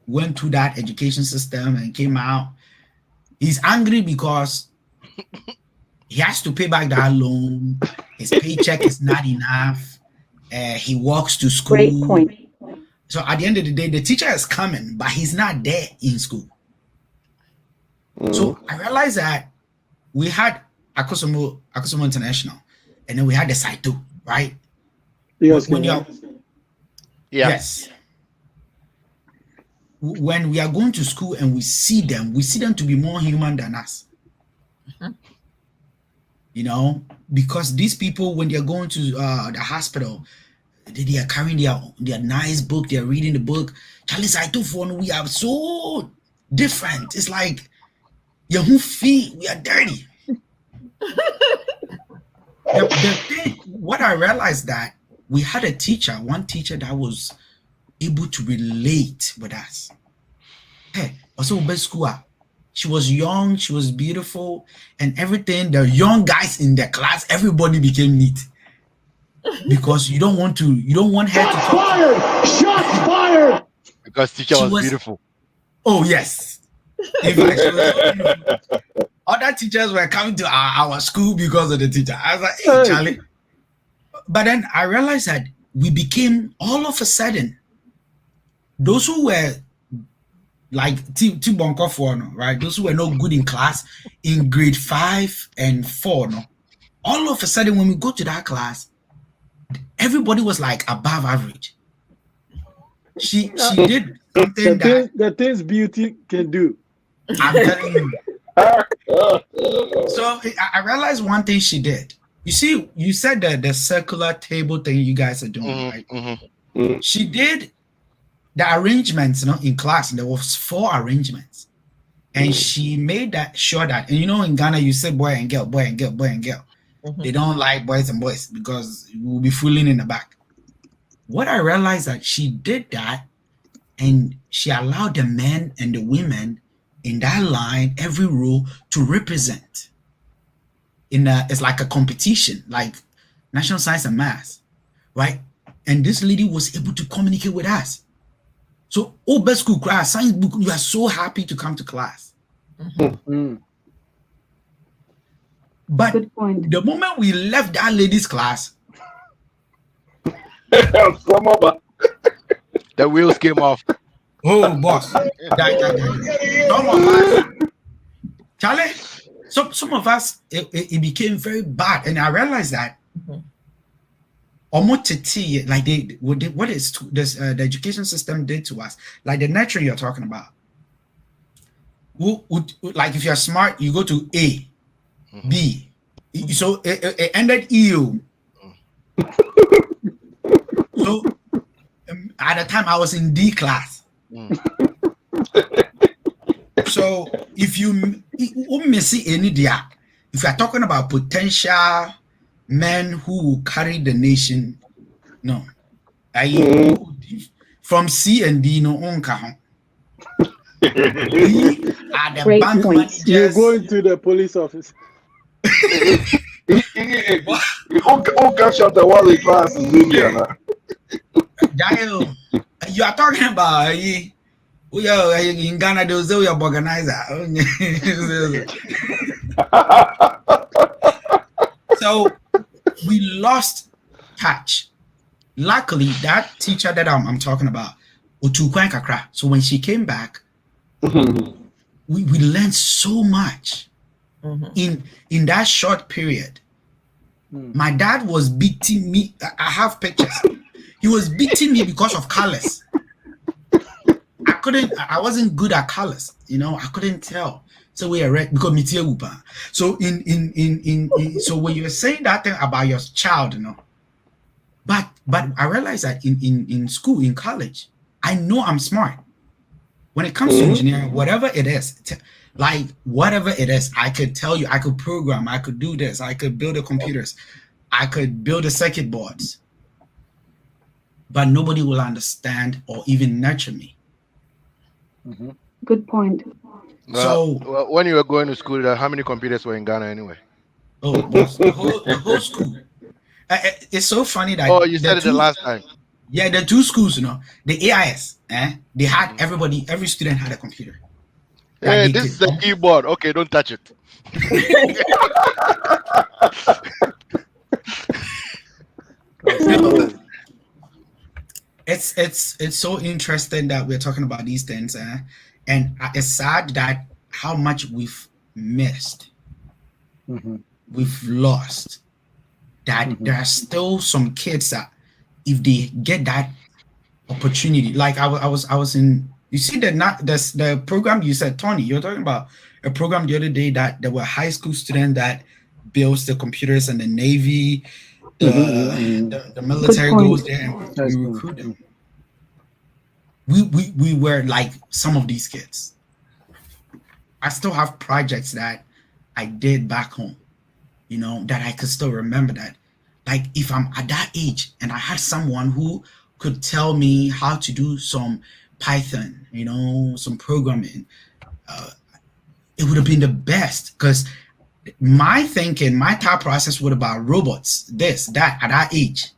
went through that education system and came out, he's angry because he has to pay back that loan. His paycheck is not enough. He walks to school. Great point. So at the end of the day, the teacher is coming, but he's not there in school. So I realized that we had Akusumo International, and then we had the Saito, right? Yes, Yes. When we are going to school and we see them to be more human than us. Because these people, when they're going to the hospital, They are carrying their nice book. They are reading the book. Charlie said, we are so different. It's like your feet, we are dirty. The thing, what I realized that we had one teacher that was able to relate with us. Hey, also best school. She was young, she was beautiful, and everything. The young guys in the class, everybody became neat. Because you don't want her to talk. Fired! Shots fired! Because teacher was beautiful. Oh yes. In fact, she was beautiful. Other teachers were coming to our school because of the teacher. I was like, hey, Charlie. But then I realized that we became, all of a sudden, those who were like right? Those who were not good in class in grade 5 and 4, no? All of a sudden, when we go to that class, everybody was like above average. She did something the things beauty can do. I'm telling you. So I realized one thing she did. You see, you said that the circular table thing you guys are doing, right? Mm-hmm. She did the arrangements, in class. There was 4 arrangements, and she made that sure that, and in Ghana you say boy and girl, boy and girl, boy and girl. They don't like boys and boys because we'll be fooling in the back. What I realized that she did that, and she allowed the men and the women in that line, every row, to represent. It's like a competition, like National Science and Maths, right? And this lady was able to communicate with us. So, best school class, science book, you are so happy to come to class. But the moment we left that ladies' class, the wheels came off. Oh, boss. Some of us, Charlie, some of us, it became very bad. And I realized that almost like what is this the education system did to us, like the nurturing you're talking about. Like if you're smart, you go to A, B. So it ended EU. So at the time I was in D class. So if you see any there, if you are talking about potential men who will carry the nation, no, from C and D, no on kahon. Great points. You're going to the police office. Shut the Wally class in India. You are talking about we are in Ghana, those we are organizer. So we lost touch. Luckily, that teacher that I'm talking about, so when she came back, we learned so much in that short period. My dad was beating me. I have pictures. He was beating me because of colors. I wasn't good at colors, I couldn't tell. So we are red because me upa. So so when you were saying that thing about your child, but I realized that in school, in college, I know I'm smart. When it comes to engineering, whatever it is, I could tell you, I could program, I could do this, I could build the computers, I could build the circuit boards. But nobody will understand or even nurture me. Good point. So when you were going to school, how many computers were in Ghana anyway? Oh, the whole school. It's so funny that. Oh, you said it the last time. Yeah, the 2 schools, the AIS, they had every student had a computer. Hey, this is a keyboard. Okay, don't touch it. It's so interesting that we're talking about these things, and it's sad that how much we've missed, we've lost. That there are still some kids that, if they get that opportunity, like I was in. You see the program you said, Tony. You're talking about a program the other day that there were high school students that builds the computers and the Navy. The Good military point. goes there and we Nice point. recruit them. We were like some of these kids. I still have projects that I did back home, that I could still remember that. Like if I'm at that age and I had someone who could tell me how to do some Python, some programming, it would have been the best because my thought process would about robots, this, that at that age.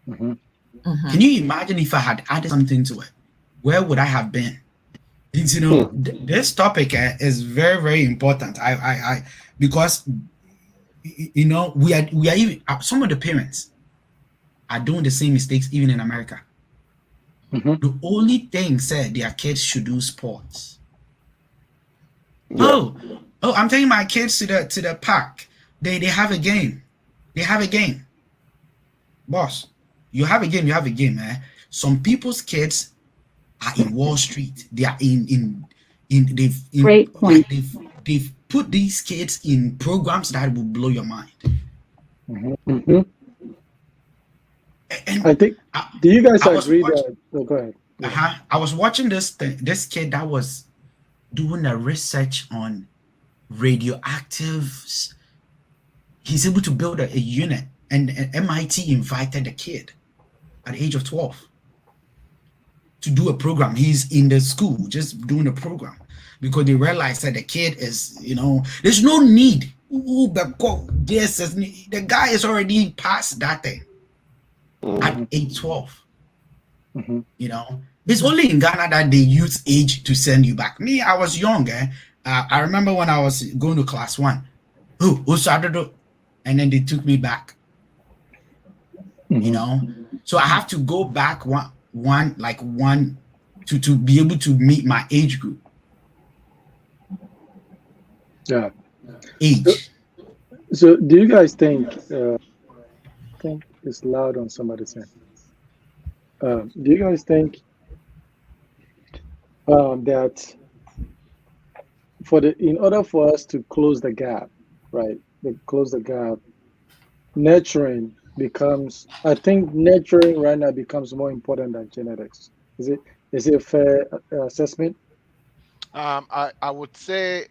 Can you imagine if I had added something to it? Where would I have been? This topic is very, very important. I because we are even some of the parents are doing the same mistakes even in America. The only thing said their kids should do sports. Oh, I'm taking my kids to the park. They have a game. Boss, you have a game, eh? Some people's kids are in Wall Street. They are Great point. They've put these kids in programs that will blow your mind. And I think. Do you guys I was agree watching- that? Oh, go ahead. I was watching this kid that was doing a research on radioactives. He's able to build a unit, and MIT invited the kid at the age of 12 to do a program. He's in the school just doing a program because they realized that the kid is, there's no need. The guy is already past that thing at age 12. It's only in Ghana that they use age to send you back. Me, I was young. I remember when I was going to class 1. And then they took me back. So I have to go back one to be able to meet my age group. Yeah. Age. So, do you guys think? I think it's loud on somebody's end. Do you guys think that in order for us to close the gap, right? Nurturing becomes. I think nurturing right now becomes more important than genetics. Is it a fair assessment? I would say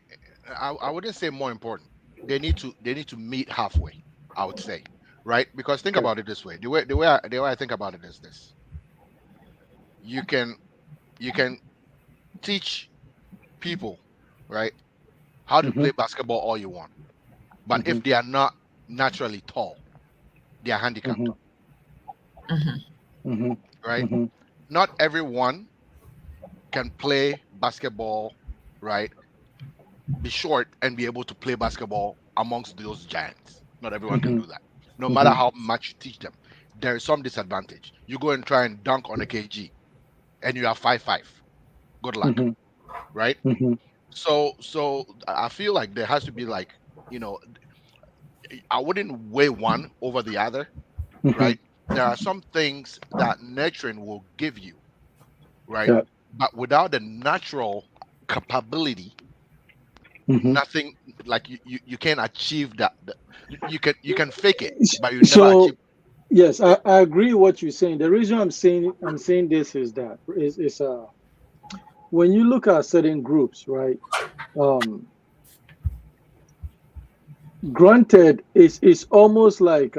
I wouldn't say more important. They need to meet halfway. I would say, right? Because think about it this way. The way I think about it is this: you can teach people, right, how to play basketball all you want, but if they are not naturally tall, they are handicapped, right? Not everyone can play basketball, right? Be short and be able to play basketball amongst those giants. Not everyone can do that. No matter how much you teach them, there is some disadvantage. You go and try and dunk on a KG, and you are 5'5". Good luck, right? So I feel like there has to be like, I wouldn't weigh one over the other, right? There are some things that nurturing will give you, right? Yeah. But without the natural capability, nothing, like you can't achieve that. You can fake it, but you never So, achieve. yes, I agree with what you're saying. The reason I'm saying this is that when you look at certain groups, right? Granted, it's almost like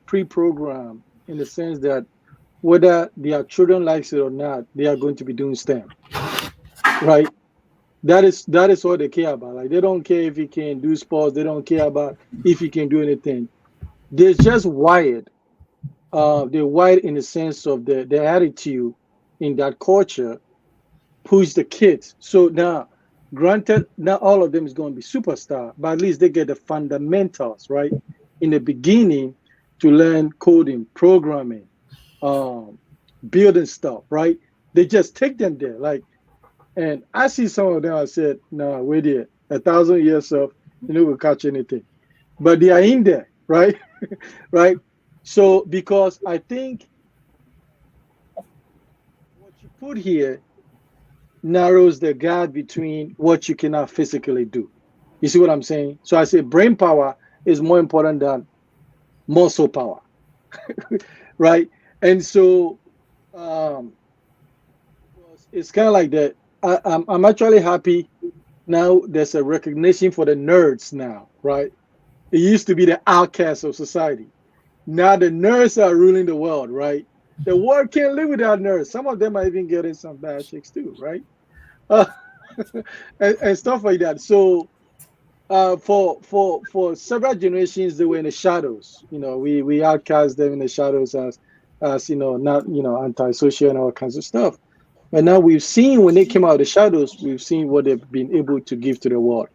pre-programmed in the sense that whether their children likes it or not, they are going to be doing STEM, right? That is all they care about. Like, they don't care if he can do sports. They don't care about if he can do anything. They're just wired. They're wired in the sense of the attitude in that culture push the kids. So now, granted, not all of them is going to be superstar, but at least they get the fundamentals, right? In the beginning to learn coding, programming, building stuff, right? They just take them there. Like, and I see some of them, I said, no, wait there. 1,000 years of, we'll catch anything. But they are in there, right? Right? So, because I think what you put here narrows the gap between what you cannot physically do. You see what I'm saying? So I say brain power is more important than muscle power. right? And so um, it's kind of like that. I'm actually happy now. There's a recognition for the nerds now, right? It used to be the outcasts of society. Now the nerds are ruling the world, right? The world can't live without nerds. Some of them are even getting some bad chicks too, right? Uh, and stuff like that. So for several generations they were in the shadows. We outcast them in the shadows as not antisocial and all kinds of stuff. But now we've seen when they came out of the shadows, we've seen what they've been able to give to the world.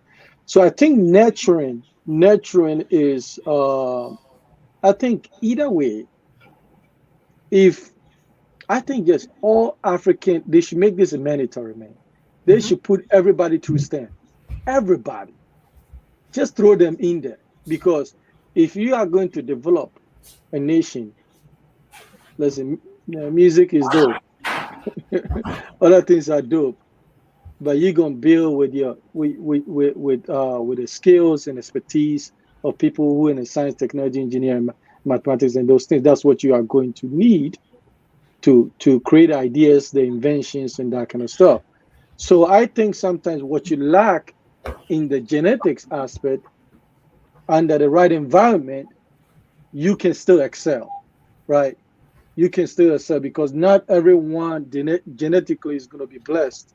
So I think nurturing is I think either way, if I think yes, all African they should make this a mandatory, man. They should put everybody through STEM. Everybody. Just throw them in there. Because if you are going to develop a nation, listen, music is dope. Other things are dope. But you're gonna build with your with the skills and expertise of people who are in the science, technology, engineering, mathematics, and those things. That's what you are going to need to create ideas, the inventions, and that kind of stuff. So I think sometimes what you lack in the genetics aspect, under the right environment, you can still excel, right? You can still excel because not everyone genetically is going to be blessed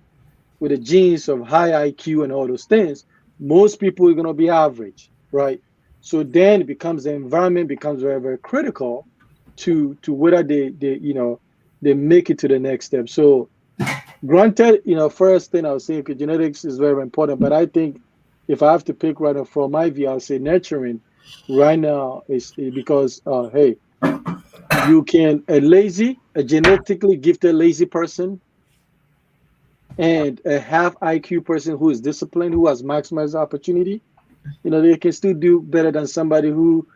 with the genes of high IQ and all those things. Most people are going to be average, right? So then it becomes the environment becomes very, very critical to whether they make it to the next step. So granted, first thing I would say, okay, genetics is very important, but I think if I have to pick right now from my view, I'll say nurturing right now is because, hey, you can, a genetically gifted lazy person and a half IQ person who is disciplined, who has maximized opportunity, they can still do better than somebody who,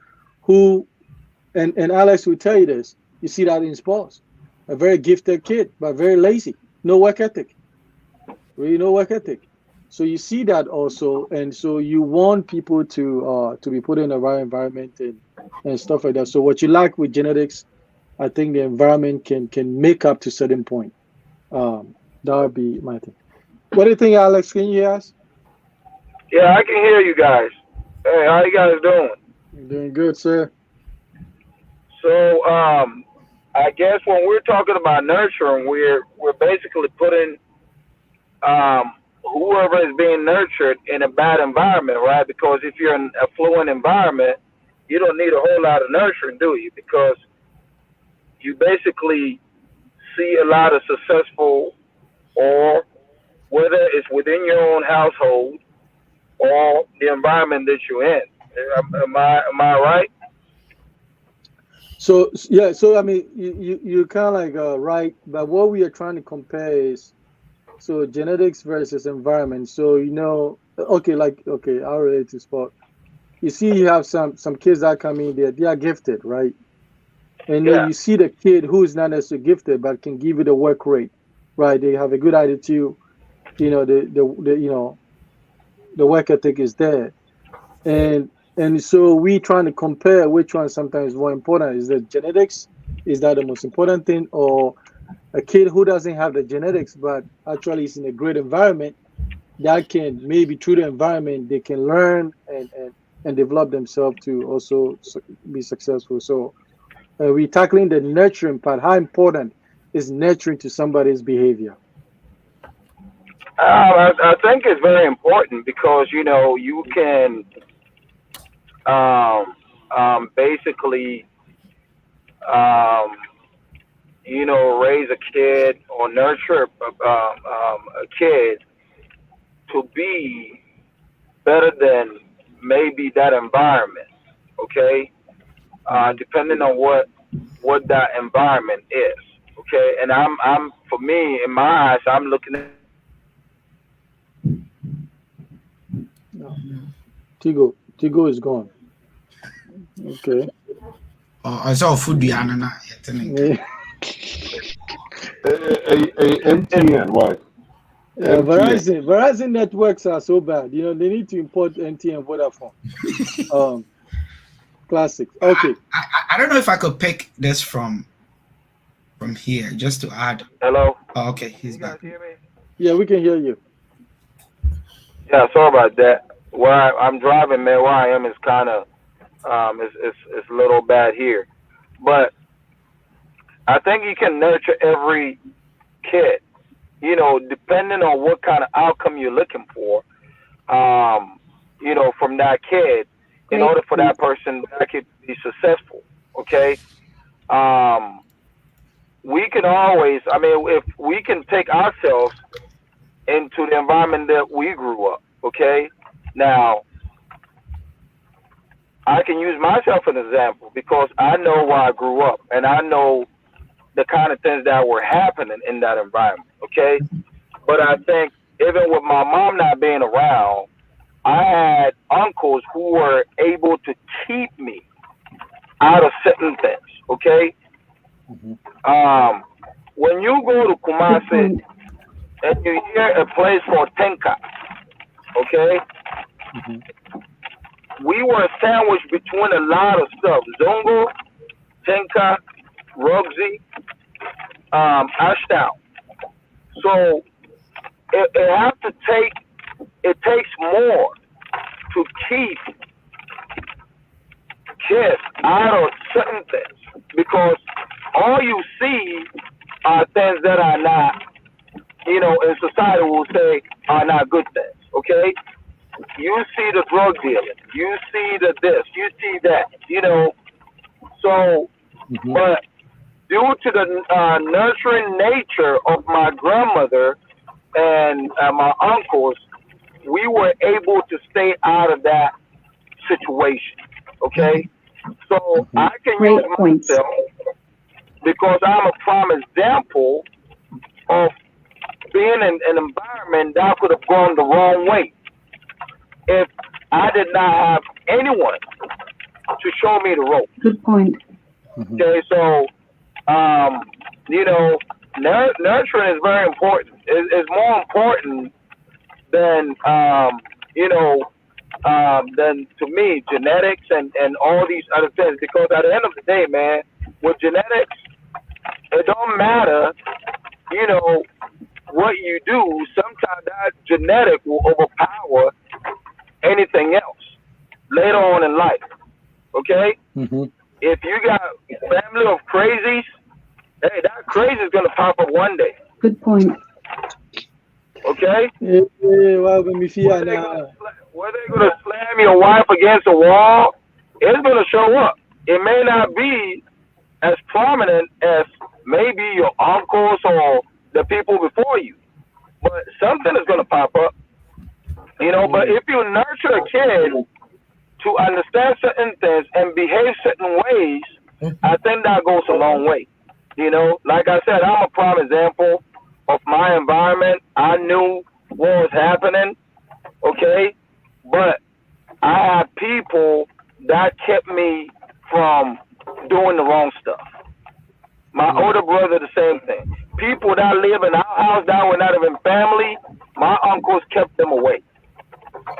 and Alex will tell you this, you see that in sports, a very gifted kid, but very lazy, no work ethic, really no work ethic. So you see that also, and so you want people to be put in the right environment and stuff like that. So what you like with genetics, I think the environment can make up to a certain point. That would be my thing. What do you think, Alex? Can you hear us? Yeah, I can hear you guys. Hey, how you guys doing? You're doing good, sir. So, I guess when we're talking about nurturing, we're basically putting whoever is being nurtured in a bad environment, right? Because if you're in a fluent environment, you don't need a whole lot of nurturing, do you? Because you basically see a lot of successful, or whether it's within your own household or the environment that you're in. Am I right? So yeah, so I mean, you kind of like right, but what we are trying to compare is so genetics versus environment. So okay, I'll relate to sport. You see, you have some kids that come in there, they are gifted, right? And then Yeah. you see the kid who is not necessarily gifted but can give you the work rate, right? They have a good attitude, the work ethic is there, and so we trying to compare which one sometimes is more important. Is the genetics? Is that the most important thing, or a kid who doesn't have the genetics but actually is in a great environment that can maybe through the environment they can learn and develop themselves to also be successful. So we're tackling the nurturing part. How important is nurturing to somebody's behavior? I think it's very important because you can basically raise a kid or nurture a kid to be better than maybe that environment. Okay, depending on what that environment is. Okay, and I'm for me in my eyes, I'm looking at No. Tigo is gone. Okay. I saw food na Yeah. MTN, why? Yeah, MTN. Verizon networks are so bad. They need to import MTN Vodafone. Classic. Okay. I I don't know if I could pick this from here just to add. Hello. Oh, okay, he's You guys back. hear me? Yeah, we can hear you. Yeah, sorry about that. Where I'm driving, man, where I am is kind of it's a little bad here, but I think you can nurture every kid. You know, depending on what kind of outcome you're looking for. You know, from that kid, in order for that person that kid to be successful. Okay. We can always, I mean, if we can take ourselves into the environment that we grew up. Okay. Now, I can use myself as an example because I know where I grew up and I know the kind of things that were happening in that environment. Okay. But I think even with my mom not being around, I had uncles who were able to keep me out of certain things. Okay. When you go to Kumasi and you hear a place called Tenka, okay, we were sandwiched between a lot of stuff: Zongo, Tenka, Rugzi, Ashdown. So it takes more to keep kids out of certain things because all you see are things that are not, you know, in society will say are not good things. Okay, you see the drug dealing, you see the this, you see that, you know. So, but due to the nurturing nature of my grandmother and my uncles, we were able to stay out of that situation. Okay, so I can use myself because I'm a prime example of being in an environment that could have gone the wrong way if I did not have anyone to show me the road. Good point. Okay, so you know, nurturing is very important. It's more important than you know, than to me genetics and all these other things. Because at the end of the day, man, with genetics, it don't matter, you know, what you do. Sometimes that genetic will overpower anything else later on in life. Okay, if you got a family of crazies, hey, that crazy is gonna pop up one day. Good point. Okay. Well, when we feel Whether they're gonna slam your wife against a wall, it's gonna show up. It may not be as prominent as maybe your uncles or the people before you, but something is gonna pop up. You know, but if you nurture a kid to understand certain things and behave certain ways, I think that goes a long way. You know, like I said, I'm a prime example of my environment. I knew what was happening, okay? But I had people that kept me from doing the wrong stuff. My older brother, the same thing. People that live in our house that were not even family, my uncles kept them away.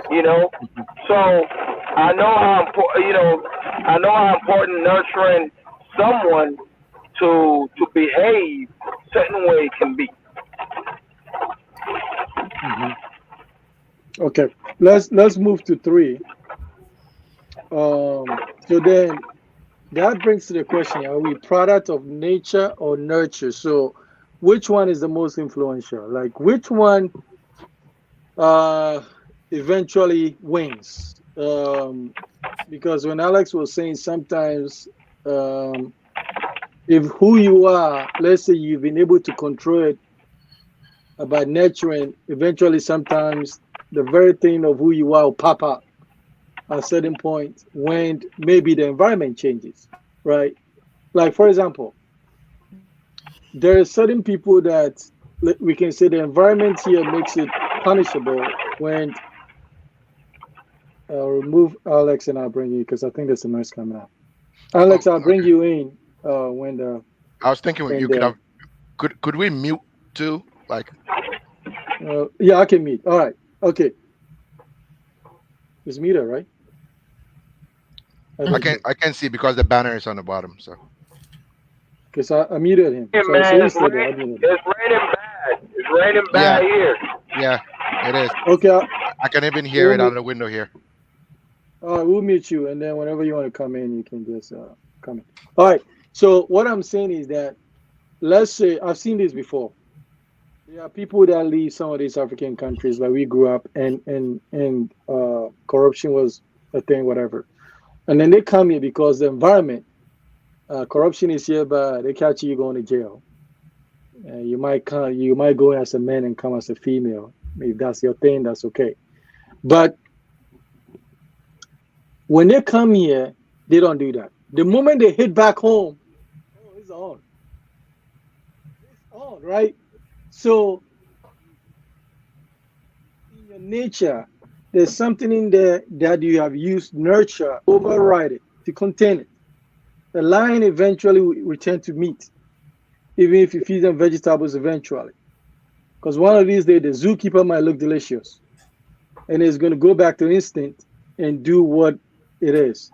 You know, so I know how important. You know, I know how important nurturing someone to behave certain way can be. Okay, let's move to 3. So then that brings to the question: are we product of nature or nurture? So, which one is the most influential? Like, which one eventually wins? Because when Alex was saying sometimes, if who you are, let's say you've been able to control it by nurturing, eventually sometimes the very thing of who you are will pop up at a certain point when maybe the environment changes, right? Like, for example, there are certain people that we can say the environment here makes it punishable when I'll remove Alex and I'll bring you because I think there's a noise coming out. Alex, I'll bring you in when the. I was thinking you could have. Could we mute too? Like. Yeah, I can mute. All right. Okay. It's muted, right? I I did can too. I can see because the banner is on the bottom. So Because I muted him. Yeah, So man, he's still there. I muted him. it's raining bad. It's raining yeah, bad here. yeah, it is. Okay, I can even hear we'll it out meet. of the window here. All right, we'll meet you, and then whenever you want to come in, you can just come in. All right. So what I'm saying is that let's say I've seen this before. There are people that leave some of these African countries where we grew up, and corruption was a thing, whatever, and then they come here because the environment, corruption is here, but they catch you, you going to jail. You might go as a man and come as a female. If that's your thing, that's okay. But when they come here, they don't do that. The moment they hit back home, oh, it's on. It's on, right? So in your nature, there's something in there that you have used nurture, override it to contain it. The lion eventually will return to meat, even if you feed them vegetables eventually. Because one of these days, the zookeeper might look delicious and it's going to go back to instinct and do what it is.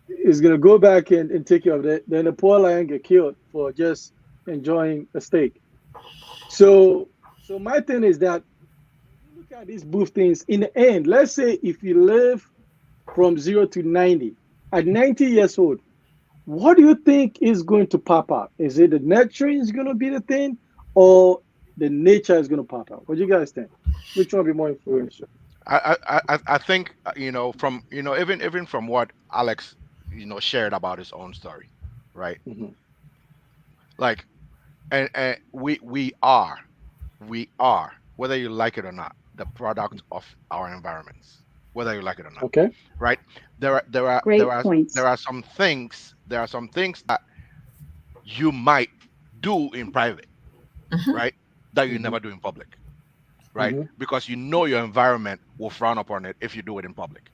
It's going to go back and take care of it. Then the poor lion get killed for just enjoying a steak. So my thing is that look at these booth things. In the end, let's say if you live from 0 to 90, at 90 years old, what do you think is going to pop out? Is it the nurturing is going to be the thing, or the nature is going to pop out? What do you guys think? Which one will be more influential? I think from even from what Alex shared about his own story, right? Mhm. Like, and we are, whether you like it or not, the product of our environments, whether you like it or not, Okay. right? There are some things that you might do in private, Mhm. right, that you Hmm. never do in public, right? Hmm. Because your environment will frown upon it if you do it in public,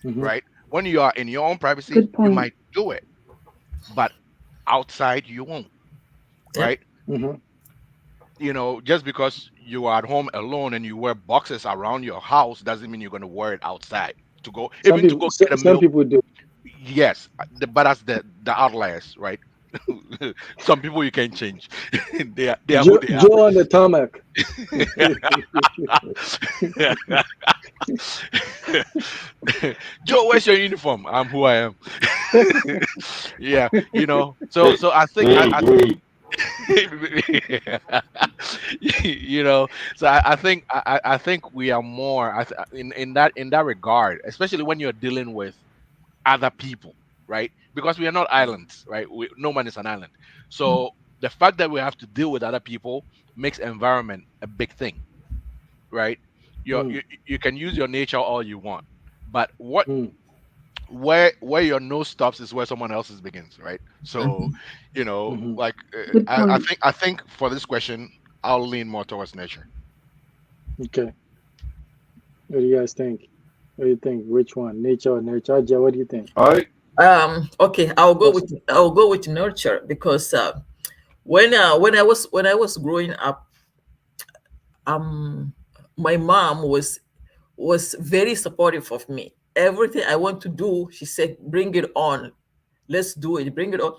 Hmm. right? When you are in your own privacy, Good you point. might do it, but outside you won't, Yep. right? Hmm. Just because you are at home alone and you wear boxes around your house doesn't mean you're going to wear it outside to go, Some even to people, go get a some milk. people do. Yes, but that's the outliers, right? Some people you can change. They are who they are. Joe on the tarmac. Joe, where's your uniform? I'm who I am. Yeah, so I think Hey, hey. you know so I think we are more in that regard, especially when you're dealing with other people, right? Because we are not islands, right? No man is an island. So the fact that we have to deal with other people makes environment a big thing, right? you Mm, you, you can use your nature all you want, but what mm. where your nose stops is where someone else's begins, right? So Mhm. Mhm. like Good I point. think I think for this question I'll lean more towards nature. Okay. What do you guys think? What do you think? Which one? Nature or nurture? Joe, what do you think? I Okay, I'll go What's with nurture because when I was growing up, um, my mom was very supportive of me. Everything I want to do, she said, "Bring it on, let's do it, bring it on."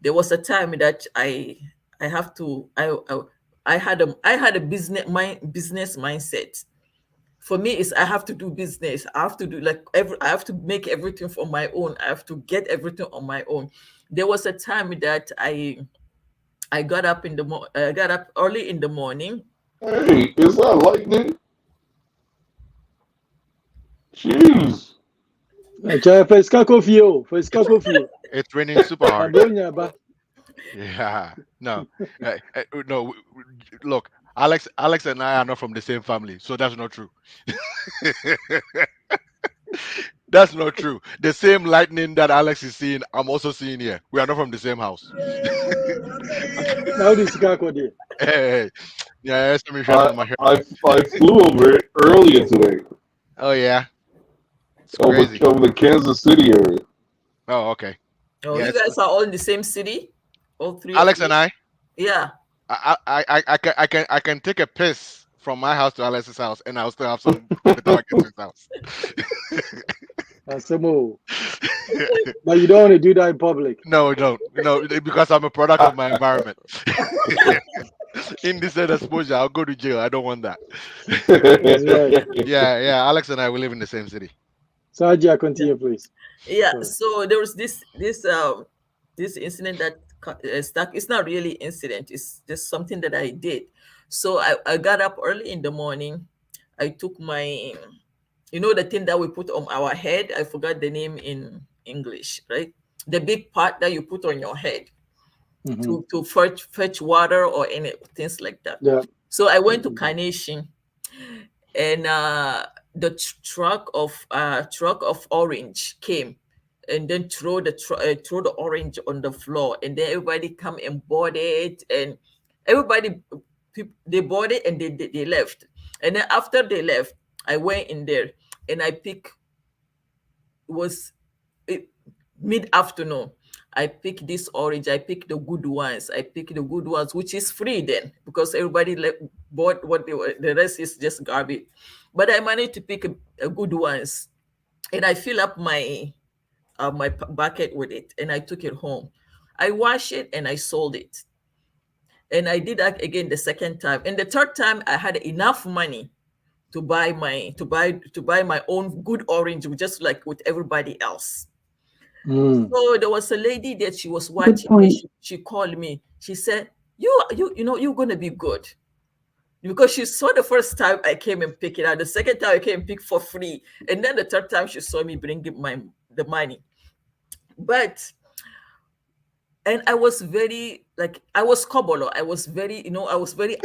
There was a time that I have to I had a business mindset. For me, is I have to do business. I have to do like I have to make everything for my own. I have to get everything on my own. There was a time that I got up early in the morning. hey, is that lightning? Jeez. Joe, faz cacofio. Faz cacofio. It's raining super hard. Abronya ba. Yeah, no, no. Look, Alex and I are not from the same family, so that's not true. That's not true. The same lightning that Alex is seeing, I'm also seeing here. We are not from the same house. Now this kako there. Hey, hey, yeah, yes, let me share I on my shirt. I flew over it earlier today Oh yeah, it's over crazy. over the Kansas City area. Oh okay. Oh, Yeah, you guys are all in the same city, all three of Alex you. and I. Yeah. I can take a piss from my house to Alex's house, and I'll still have some before I get to his house. Asemo. But you don't want to do that in public. No, don't. No, because I'm a product of my environment. Indecent exposure, I'll go to jail. I don't want that. That's right. Yeah. Alex and I we live in the same city. So Ajia, continue, please. Yeah. Sorry. So there was this incident that stuck. It's not really incident. It's just something that I did. So I got up early in the morning. I took my, the thing that we put on our head. I forgot the name in English, right? The big pot that you put on your head Mhm. to fetch water or any things like that. Yeah. So I went to Carnation, and the truck of orange came, and then throw the orange on the floor, and then everybody come and bought it, and everybody they bought it, and they left. And then after they left, I went in there and I picked, was it, mid-afternoon. I picked this orange. I picked the good ones. Which is free then, because everybody bought what they were. The rest is just garbage. But I managed to pick a good ones, and I fill up my bucket with it, and I took it home. I washed it and I sold it, and I did that again the second time, and the third time I had enough money to buy my own good orange, just like with everybody else. Mm. So there was a lady that she was Good watching point. me. She called me. She said, you're gonna be good." Because she saw the first time I came and pick it out, the second time I came and pick for free, and then the third time she saw me bring the money. But and I was very I was Kobolo. I was very Hey, outgoing.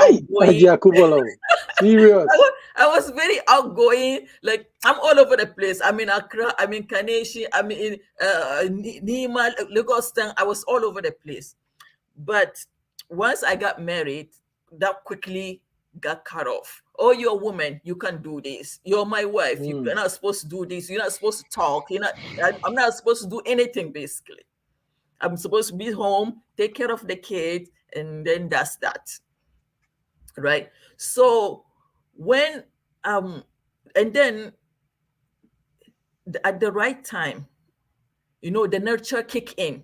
Ajia Kubalo. Serious. I was very outgoing. Like, I'm all over the place. I'm in Accra. I'm in Kaneshi. I'm in Nima, Lagos. I was all over the place. But once I got married, that quickly got cut off. Oh, you're a woman. You can't do this. You're my wife. You're not supposed to do this. You're not supposed to talk. I'm not supposed to do anything, basically. I'm supposed to be home, take care of the kids, and then that's that. Right? So when and then at the right time, the nurture kick in.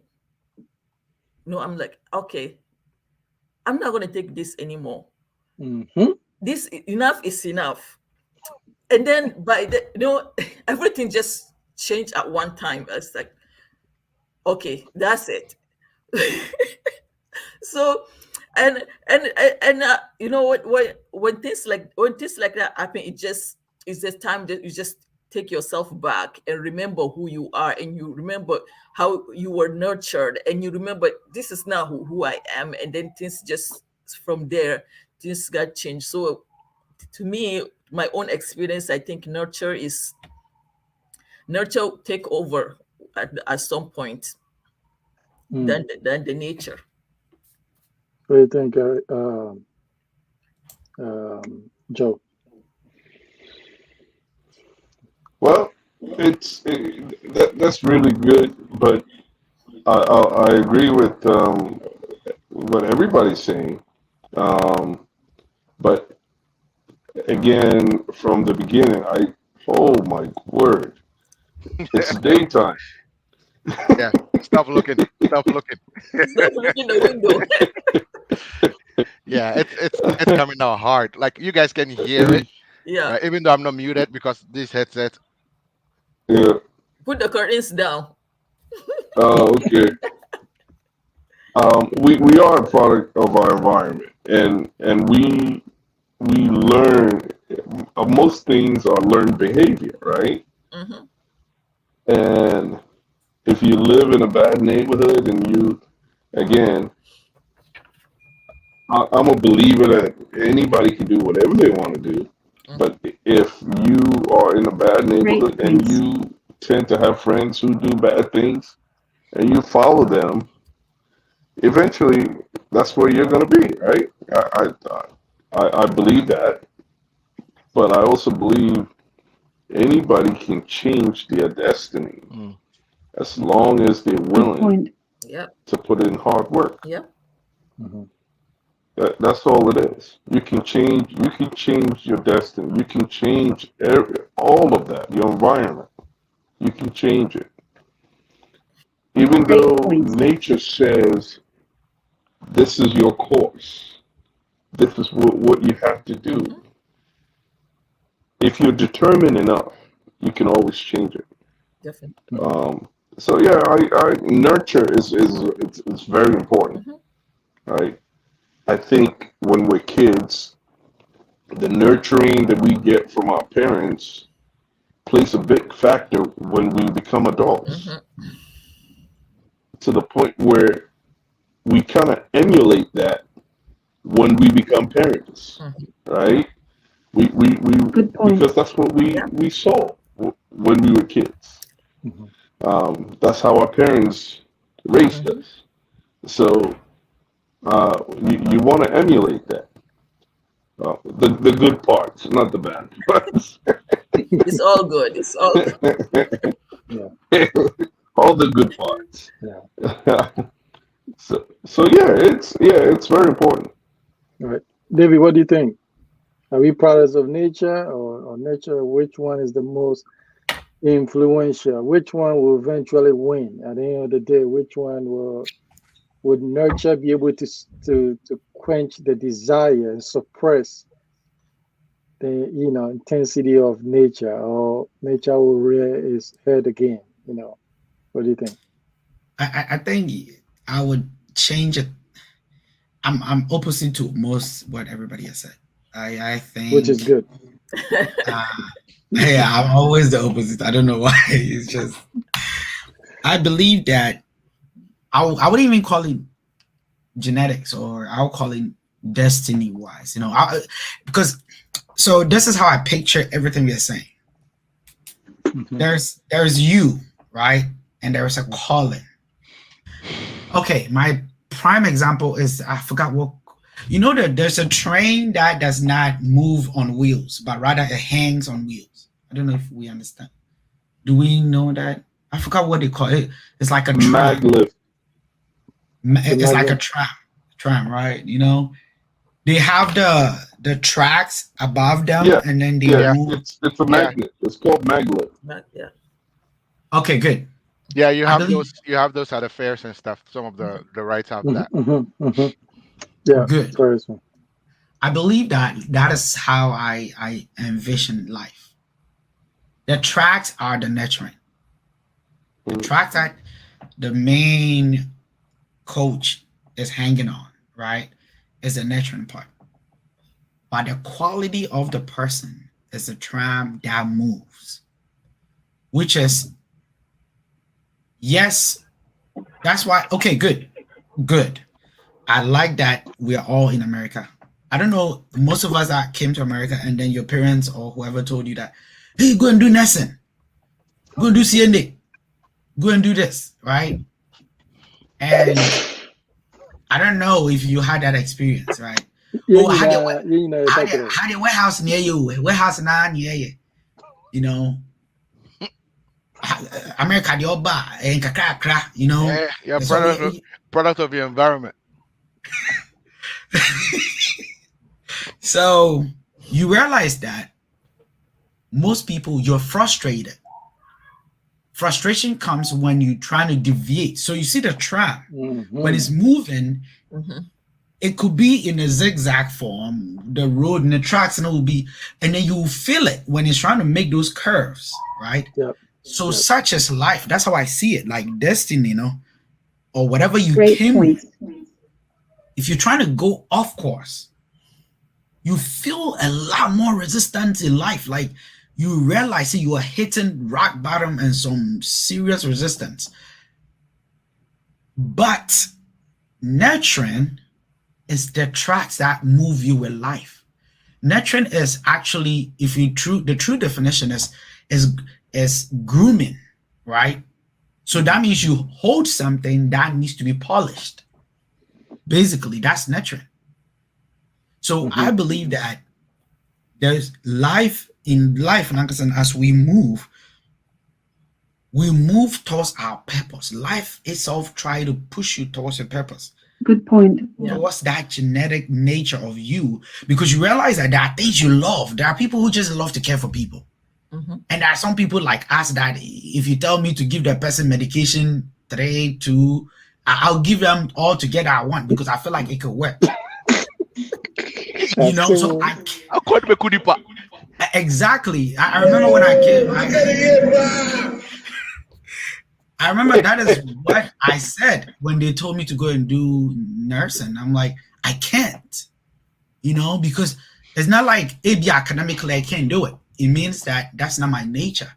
I'm like, okay, I'm not gonna take this anymore. Mhm. This enough is enough. And then by the everything just changed at one time. I was like, okay, that's it. So what, when things like that happen, it's just time that you just take yourself back and remember who you are, and you remember how you were nurtured, and you remember this is not who I am, and then things just from there things got changed. So to me, my own experience, I think nurture take over at some point than the nature. What do you think, Joe? Well, that's really good, but I agree with what everybody's saying. But again, from the beginning, oh my word, it's daytime. Yeah. Stop looking. Stop looking. Stop looking the window. Yeah, it's coming out hard. Like, you guys can hear it, Yeah. even though I'm not muted because this headset. Yeah. Put the curtains down. Oh, okay. We are a product of our environment, and we learn. Most things are learned behavior, right? Mm-hmm. And if you live in a bad neighborhood, and again, I'm a believer that anybody can do whatever they want to do. But if you are in a bad neighborhood and points. you tend to have friends who do bad things, and you follow them, eventually that's where you're going to be, right? I believe that, but I also believe anybody can change their destiny Mm. as long as they're Good willing point. Yep. to put in hard work. Yep. Mhm. That's all it is. You can change your destiny. You can change all of that, your environment. You can change it. even though nature says this is your course, this is what you have to do. If you're determined enough, you can always change it. Definitely. So yeah, I nurture is it's very important, right? I think when we're kids, the nurturing that we get from our parents plays a big factor when we become adults, to the point where we kind of emulate that when we become parents, right? We because that's what we saw when we were kids. That's how our parents raised us. So you want to emulate that. The good parts, not the bad parts. It's all good. It's all good. All the good parts. Yeah. So it's very important. All right. David, what do you think? Are we products of nature or nature? Which one is the most influential? Which one will eventually win at the end of the day? Which one would nurture be able to quench the desire and suppress the intensity of nature, or nature will rear its head again? What do you think? I think I would change it. I'm opposite to most what everybody has said. I think, which is good. Yeah, I'm always the opposite. I don't know why. It's just I believe that I wouldn't even call it genetics, or I'll call it destiny wise. Because so this is how I picture everything we're saying. There's you, right? And there's a calling. Okay, my prime example is, I forgot what, that there's a train that does not move on wheels, but rather it hangs on wheels. I don't know if we understand. Do we know that? I forgot what they call it. It's like a tram. Maglev. It's like a tram, right? They have the tracks above them, and then they move. It's a magnet. It's called maglev. Yeah. Okay, good. Yeah, you have those. You have those at the fairs and stuff. Some of the rides have that. Yeah, good. Tourism. I believe that is how I envision life. The tracks are the nurturing. The tracks that the main coach is hanging on, right, is the nurturing part. But the quality of the person is the tram that moves, which is, yes, that's why. Okay, good. I like that we are all in America. I don't know, most of us that came to America and then your parents or whoever told you that, hey, go and do nursing, go and do CNA, go and do this, right? And I don't know if you had that experience, right? Had a warehouse near you, warehouse now near you, America, the Oba, and Kakra, Yeah, product of your environment. So you realize that most people, you're frustrated. Frustration comes when you're trying to deviate. So you see the tram, when it's moving, it could be in a zigzag form, the road and the tracks, and it will be, and then you feel it when it's trying to make those curves, right? Yep. So such is life. That's how I see it, like destiny, or whatever you came with. If you're trying to go off course, you feel a lot more resistance in life. Like you realize that you are hitting rock bottom and some serious resistance. But nurturing is the tracks that move you in life. Nurturing is actually, the true definition is grooming, right? So that means you hold something that needs to be polished. Basically, that's nurturing. So I believe that there's life in life, and as we move towards our purpose. Life itself tries to push you towards your purpose. Good point. Towards that genetic nature of you, because you realize that there are things you love. There are people who just love to care for people. And there are some people like us that if you tell me to give that person medication 3, 2. I'll give them all together at once because I feel like it could work. You know, so I exactly. I remember when I came. I remember that is what I said when they told me to go and do nursing. I'm like, I can't, you know, because it's not like maybe academically I can't do it. It means that that's not my nature.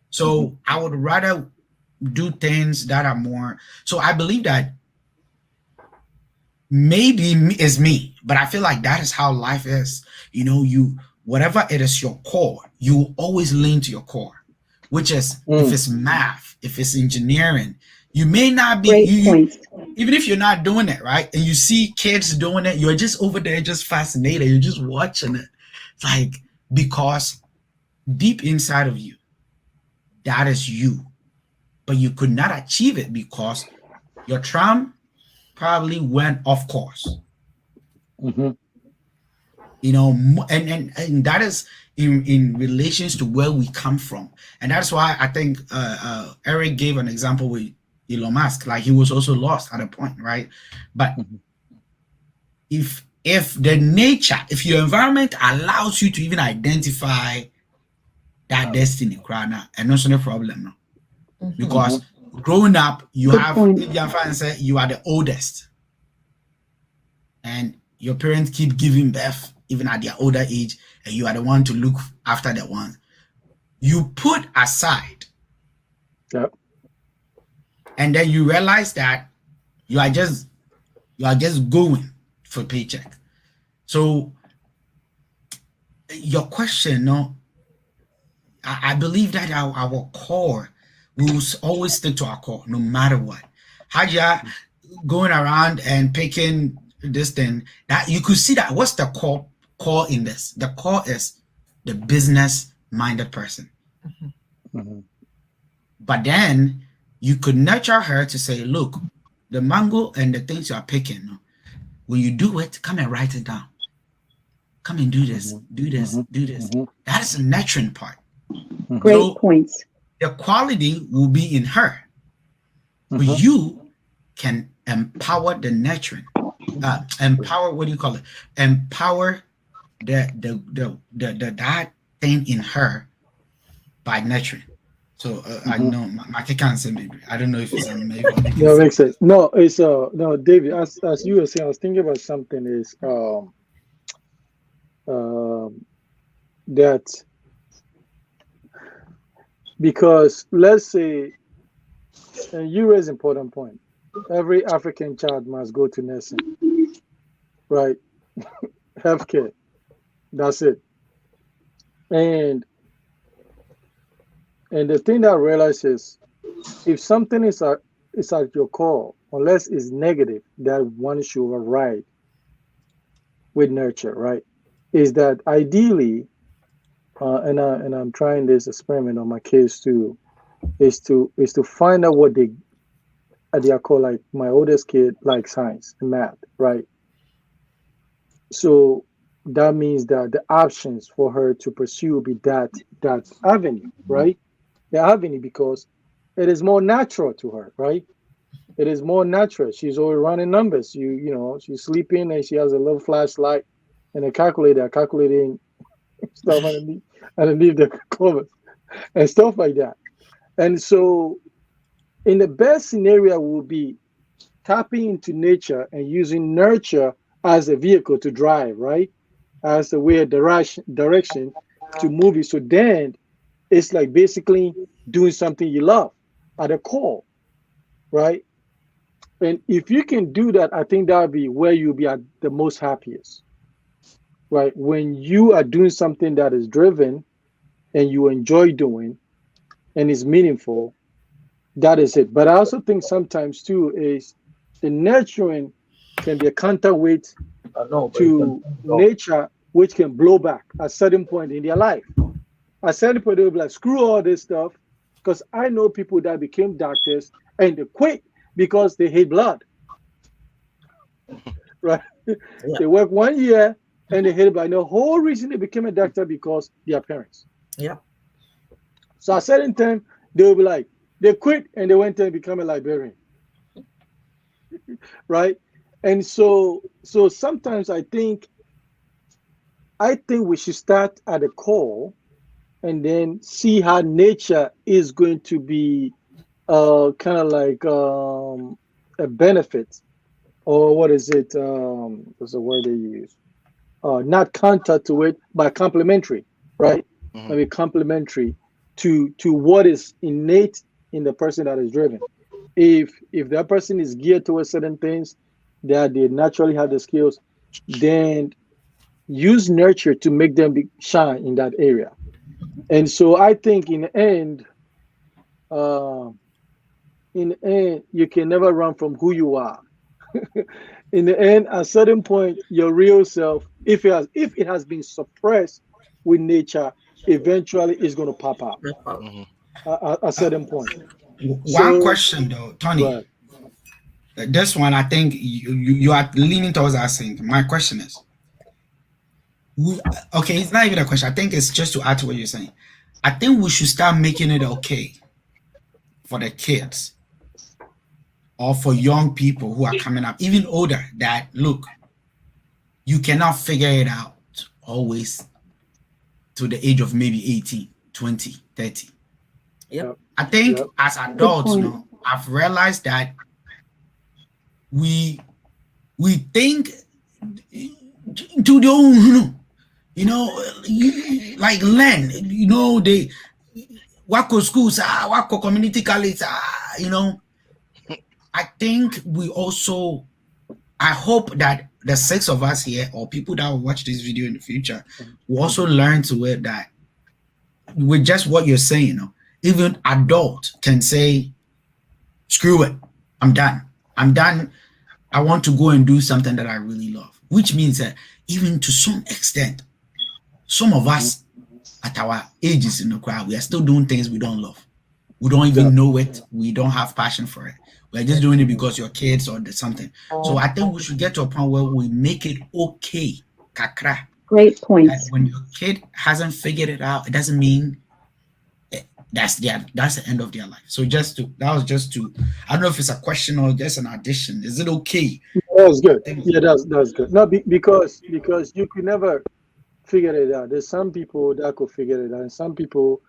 So I would rather do things that are more. So I believe that maybe it's me, but I feel like that is how life is. You know, you whatever it is your core, you always lean to your core, which is if it's math, if it's engineering, you may not be even if you're not doing it, right? And you see kids doing it, you're just over there just fascinated, you're just watching it. It's like because deep inside of you, that is you. But you could not achieve it because your tram probably went off course. You know, and that is in relations to where we come from. And that's why I think Eric gave an example with Elon Musk. Like he was also lost at a point, right? But if the nature, if your environment allows you to even identify that destiny, and also no problem, no. Because growing up, you have you are the oldest, and your parents keep giving birth even at their older age, and you are the one to look after the ones you put aside. Yep. And then you realize that you are just going for paycheck. So your question, no, I believe that our core, we will always stick to our core no matter what. Haja going around and picking this thing, that you could see that what's the core in this? The core is the business minded person. But then you could nurture her to say, look, the mango and the things you are picking, when you do it, come and write it down. Come and do this, do this, do this. That is the nurturing part. Great points. The quality will be in her, but you can empower the nurturing. Empower, what do you call it? Empower the that thing in her by nurturing. So I know I can't say maybe. I don't know if it's maybe. No, makes sense. No, it's no, David. As you were saying, I was thinking about something. Is that because let's say, and you raise an important point. Every African child must go to nursing, right? Healthcare. That's it. And the thing that I realize is, if something is at your core, unless it's negative, that one should override with nurture, right? Is that ideally, and I'm trying this experiment on my kids too, is to find out what they at their core. Like my oldest kid likes science and math, right? So that means that the options for her to pursue will be that avenue, right? The avenue, because it is more natural to her, right? It is more natural. She's always running numbers. You know, she's sleeping and she has a little flashlight and a calculator calculating stuff underneath the covers and stuff like that. And so in the best scenario will be tapping into nature and using nurture as a vehicle to drive, right? As a way of direction to move it. So then it's like basically doing something you love at the core, right? And if you can do that, I think that would be where you'll be at the most happiest, right? When you are doing something that is driven and you enjoy doing and is meaningful, that is it. But I also think sometimes too is the nurturing can be a counterweight to nature, which can blow back at a certain point in their life. At a certain point, they'll be like, screw all this stuff. Because I know people that became doctors and they quit because they hate blood. Right? Yeah. They work 1 year and they hate it. But the whole reason they became a doctor because their parents. Yeah. So at a certain time, they'll be like, They quit and they went and become a librarian, right? And so sometimes I think we should start at the core and then see how nature is going to be kind of like a benefit, or what is it? What's the word they use? Not counter to it, but complementary, right? Mhm. Maybe complementary to what is innate in the person that is driven. If that person is geared towards certain things that they naturally have the skills, then use nurture to make them shine in that area. And so I think uh, in the end, you can never run from who you are. In the end, at a certain point, your real self, if it has been suppressed with nature, eventually it's going to pop out Mhm. at a certain point. One So, question though, Tony. right. This one, I think you are leaning towards asking. My question is, we, okay, it's not even a question. I think it's just to add to what you're saying. I think we should start making it okay for the kids or for young people who are coming up, even older, that look, you cannot figure it out always to the age of maybe 18, 20, 30. Yep. Yep. I think Yep. as Good adults, point. no, I've realized that we we think to the own, like learn, they wako schools, wako community college, I think we also, I hope that the six of us here or people that will watch this video in the future will also learn to it that with just what you're saying, even adult can say, screw it, I'm done. I'm done. I want to go and do something that I really love, which means that even to some extent, some of us at our ages in the crowd, we are still doing things we don't love. We don't even know it. We don't have passion for it. We're just doing it because your kids or something. So I think we should get to a point where we make it okay, kakra. Great That points. when your kid hasn't figured it out, it doesn't mean that's the end of their life. So that was just to, I don't know if it's a question or just an addition. Is it okay? That was good. Think- Yeah, that's good. No, because you could never figure it out. There's some people that could figure it out, and some people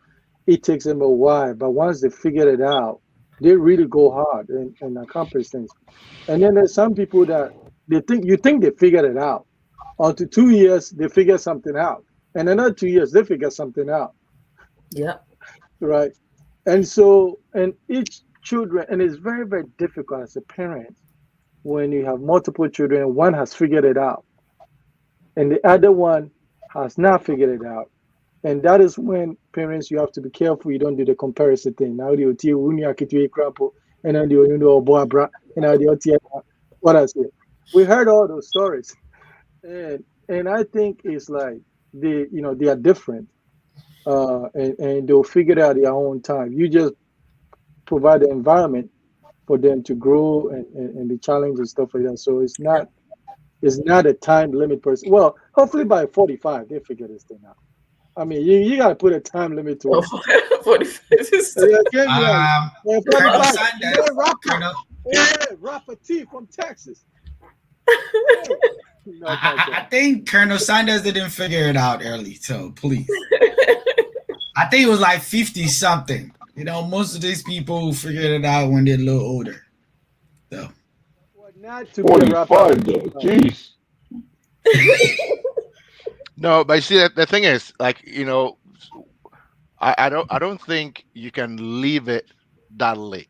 it takes them a while. But once they figure it out, they really go hard and accomplish things. And then there's some people that you think they figured it out. After 2 years, they figure something out, and another 2 years they figure something out, Yeah. right? And so, and each children, and it's very very difficult as a parent when you have multiple children. One has figured it out, and the other one has not figured it out. And that is when parents, you have to be careful you don't do the comparison thing. Now the OT and then the boy bra and now the OT what else here. We heard all those stories. And I think it's like they are different. And they'll figure it out their own time. You just provide the environment for them to grow and be challenged and stuff like that. So it's not a time limit person. Well, hopefully by 45 they figure this thing out. I mean, you gotta put a time limit to it. For the faces. Yeah, can't be like, yeah, Colonel 45. Sanders, Hey, Rafa. Colonel, Hey, Rafa T from Texas. Hey. No, I think Colonel Sanders didn't figure it out early, so please. I think it was like 50 something. Most of these people figured it out when they're a little older. So well, not to be a Rafa. 45 though. Jeez. No, but you see, the thing is, like, I don't think you can leave it that late,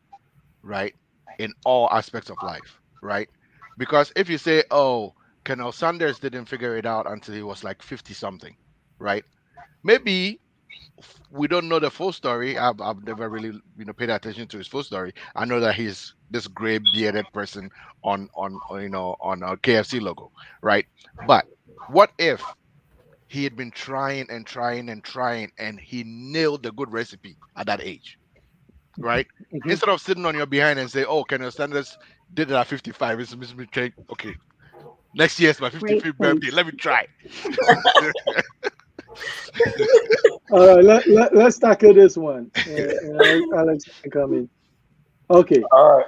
right? In all aspects of life, right? Because if you say, oh, Colonel Sanders didn't figure it out until he was like 50 something, right? Maybe we don't know the full story. I've never really paid attention to his full story. I know that he's this gray bearded person on a KFC logo, right? But what if he had been trying and trying and trying and he nailed the good recipe at that age, right? Mhm. Instead of sitting on your behind and say, oh, Colonel Sanders did it at 55, it's okay, next year's my Great 55th point. birthday, let me try. All right, let's tackle this one. Alex can come in. Okay. All right.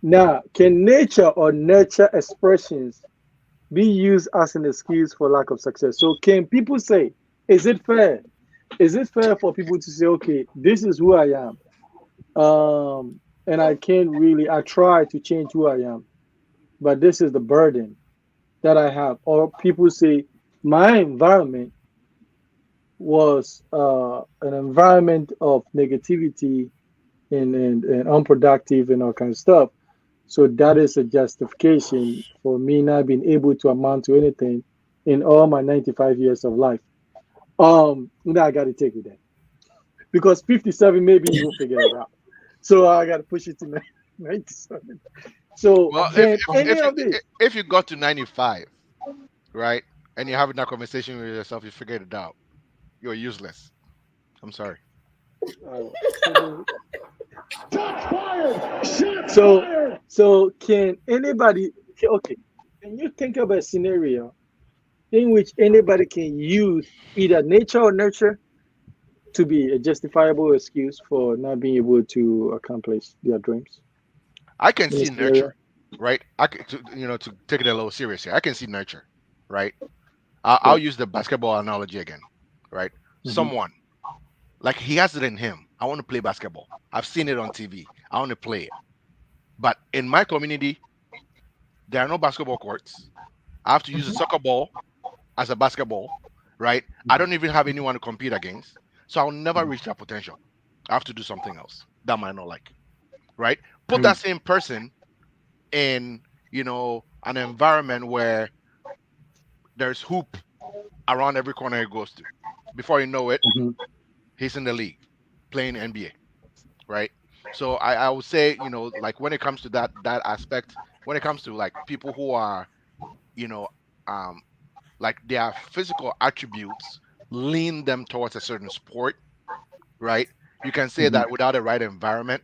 Now, can nature or nurture expressions be used as an excuse for lack of success? So, can people say, is it fair? Is it fair for people to say, okay, this is who I am, and I can't really, I try to change who I am, but this is the burden that I have? Or people say, my environment was an environment of negativity and unproductive and all kinds of stuff. So that is a justification for me not being able to amount to anything in all my 95 years of life. Now I got to take it then, because 57 maybe you will figure it out. So I got to push it to 97. So Well, can any of this? if you got to 95, right, and you're having that conversation with yourself, you figured it out. You're useless. I'm sorry. So can anybody? Okay, can you think of a scenario in which anybody can use either nature or nurture to be a justifiable excuse for not being able to accomplish their dreams? I can In a see scenario? nurture, right? To take it a little serious here, I can see nurture, right? I'll use the basketball analogy again, right? Someone like he has it in him. I want to play basketball. I've seen it on TV. I want to play it. But in my community, there are no basketball courts. I have to use a soccer ball as a basketball, right? I don't even have anyone to compete against. So I'll never reach that potential. I have to do something else that I might not like, right? Put that same person in, an environment where there's hoop around every corner he goes to. Before you know it, he's in the league playing NBA, right? So I would say, like when it comes to that aspect, when it comes to like people who are, you know, um, like their physical attributes lean them towards a certain sport, right? You can say that without the right environment,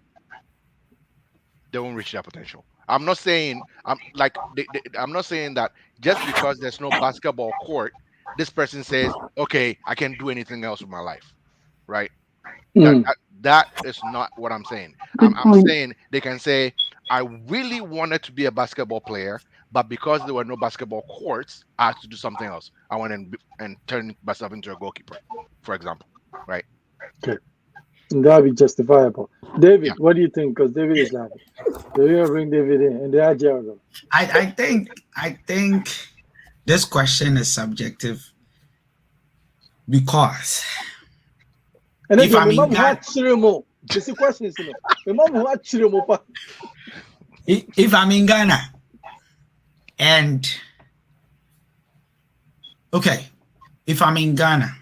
they won't reach their potential. I'm not saying I'm not saying that just because there's no basketball court, this person says, okay, I can't do anything else with my life, right? That Mm. that is not what I'm saying. Good I'm point. saying they can say, I really wanted to be a basketball player, but because there were no basketball courts, I had to do something else. I went and turn myself into a goalkeeper, for example, right? Okay, that'll be justifiable. Yeah. David, what do you think? Because David is laughing. So we're gonna bring David in, and then Gerald. I think this question is subjective because And then if I'm my in mom Ghana, had Chirimo. This is question, you know. My mom had Chirimo. if I'm in Ghana and okay, if I'm in Ghana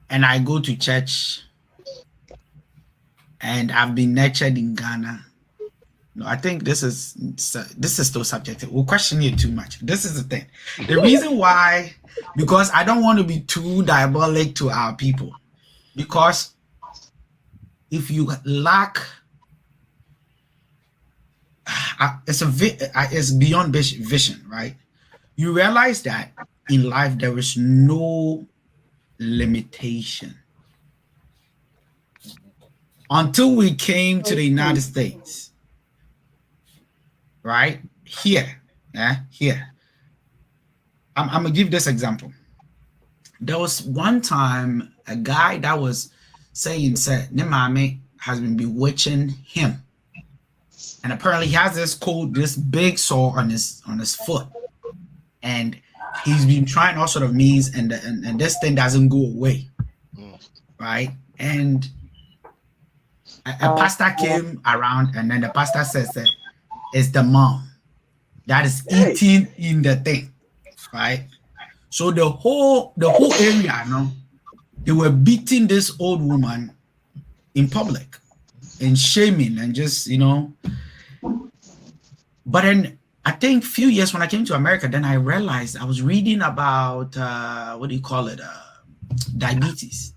and I go to church and I've been nurtured in Ghana. No, I think this is still subjective. We'll question it too much. This is the thing. The reason why, because I don't want to be too diabolic to our people. Because if you lack, it's beyond vision, right? You realize that in life there is no limitation. Until we came to the United States, right? Here. I'm gonna give this example. There was one time a guy that was saying Nemame has been bewitching him. And apparently he has this big sore on his foot. And he's been trying all sort of means and this thing doesn't go away. Right? And a pastor came around and then the pastor says that it's the mom that is eating in the thing, right? So the whole area now, they were beating this old woman in public and shaming and just, But then I think a few years when I came to America, then I realized I was reading about diabetes,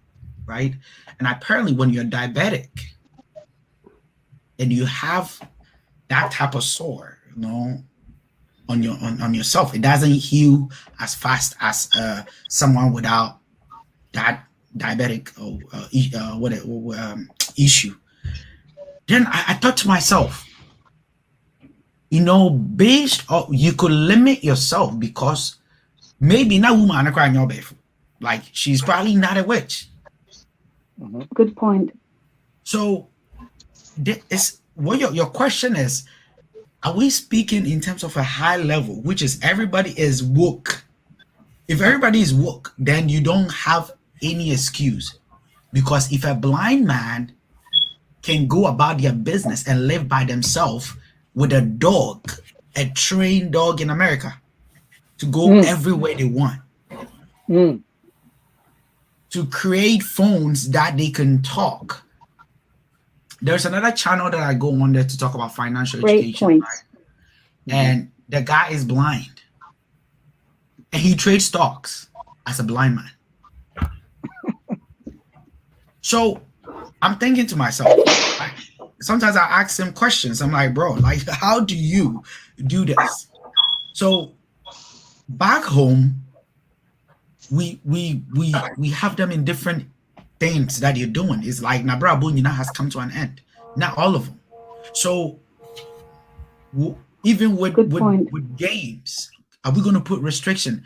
right? And apparently when you're diabetic and you have that type of sore, on yourself. It doesn't heal as fast as someone without that diabetic or issue. Then I thought to myself, based on, you could limit yourself because maybe that woman crying your baby, like she's probably not a witch. Good point. So what your question is, are we speaking in terms of a high level, which is everybody is woke? If everybody is woke, then you don't have any excuse, because if a blind man can go about their business and live by themselves with a dog, a trained dog in America, to go everywhere they want, to create phones that they can talk. There's another channel that I go on there to talk about financial education, right? And the guy is blind, and he trades stocks as a blind man. So I'm thinking to myself, sometimes I ask him questions. I'm like, bro, like, how do you do this? So back home, we have them in different things that you're doing. It's like Nabra Bunyina has come to an end. Not all of them. So even with games, are we going to put restriction?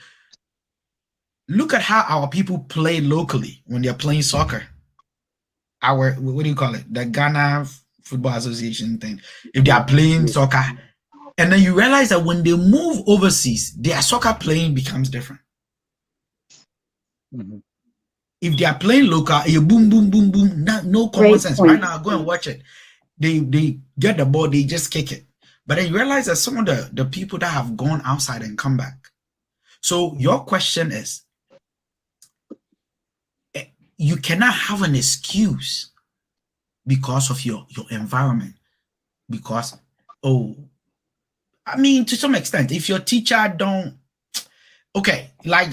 Look at how our people play locally when they're playing soccer. What do you call it? The Ghana Football Association thing. If they are playing soccer, and then you realize that when they move overseas, their soccer playing becomes different. If they are playing local, you boom, boom, boom, boom, no common sense. Right now, go and watch it. They get the ball, they just kick it. But then you realize that some of the people that have gone outside and come back. So your question is, you cannot have an excuse because of your environment. Because, I mean, to some extent, if your teacher don't, okay, like,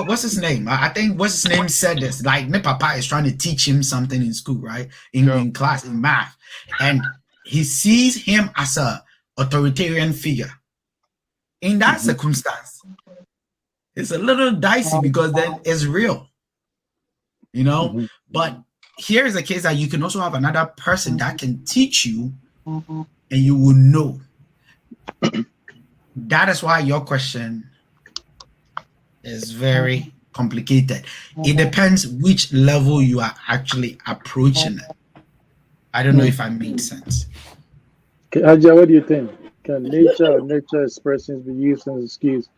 what's his name? I think what's his name said this, like, my papa is trying to teach him something in school, right? In class, in math. And he sees him as a authoritarian figure. In that circumstance, it's a little dicey because then it's real. But here is a case that you can also have another person that can teach you and you will know. That is why your question is very complicated. It depends which level you are actually approaching it. I don't know if I made sense. Okay, Aja, what do you think? Can nature or nature expressions be used as an excuse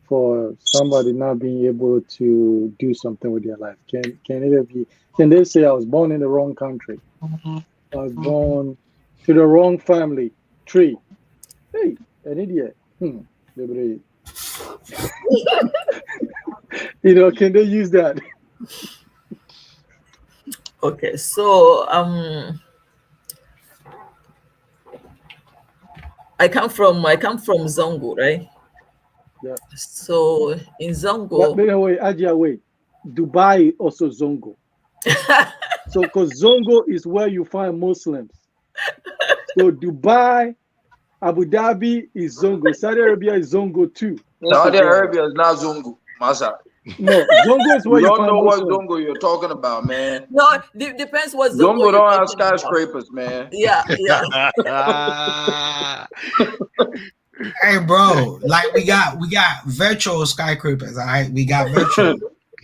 for somebody not being able to do something with their life? Can it be? Can they say I was born in the wrong country? I was born to the wrong family tree. Hey, an idiot. Can they use that? Okay, so I come from Zongo, right? Yeah. So in Zongo, wait. Dubai also Zongo. So because Zongo is where you find Muslims. So Dubai, Abu Dhabi is Zongo. Saudi Arabia is Zongo too. Saudi Arabia is not Zongo, Masa. No, Zongo is where you don't know Muslims. what Zongo you're talking about, man. No, depends what Zongo. Zongo don't have skyscrapers, man. Yeah. Hey, bro, like we got virtual skyscrapers, all right? We got virtual.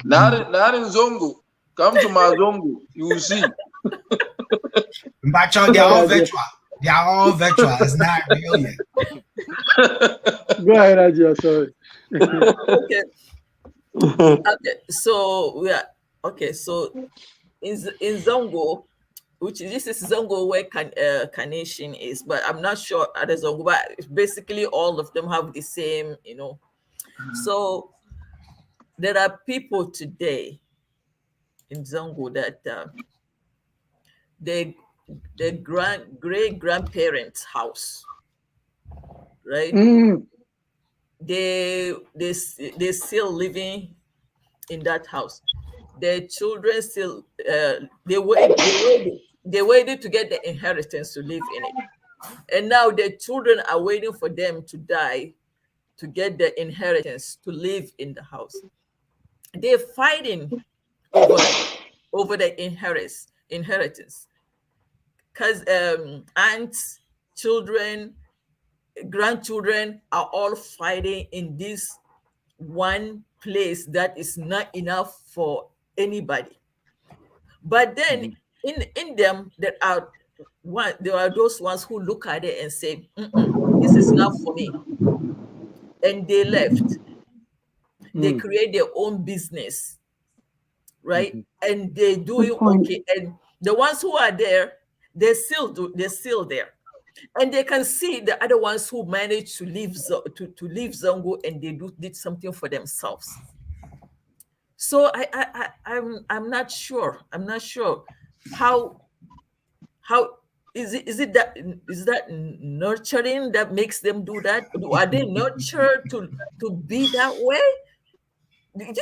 not in Zongo. Come to my Zongo, you will see. But they're all virtual. They are all virtual. It's not real yet. Go ahead, Ajay. Sorry. Okay. Okay. So we are okay. So in Zongo, this is Zongo where Carnation is, but I'm not sure other Zongo. But basically, all of them have the same, So there are people today in Zongo that their great grandparents' house, right? They still living in that house. Their children still they waited to get the inheritance to live in it, and now their children are waiting for them to die to get the inheritance to live in the house. They're fighting over the inheritance because aunts, children, grandchildren are all fighting in this one place that is not enough for anybody. But then in them there are those ones who look at it and say, this is not for me, and they left. They create their own business, right? And they do it okay. And the ones who are there, they're still there, and they can see the other ones who managed to leave to leave Zongo, and they did something for themselves. So I'm not sure. I'm not sure how is it that nurturing that makes them do that? Are they nurtured to be that way? Do you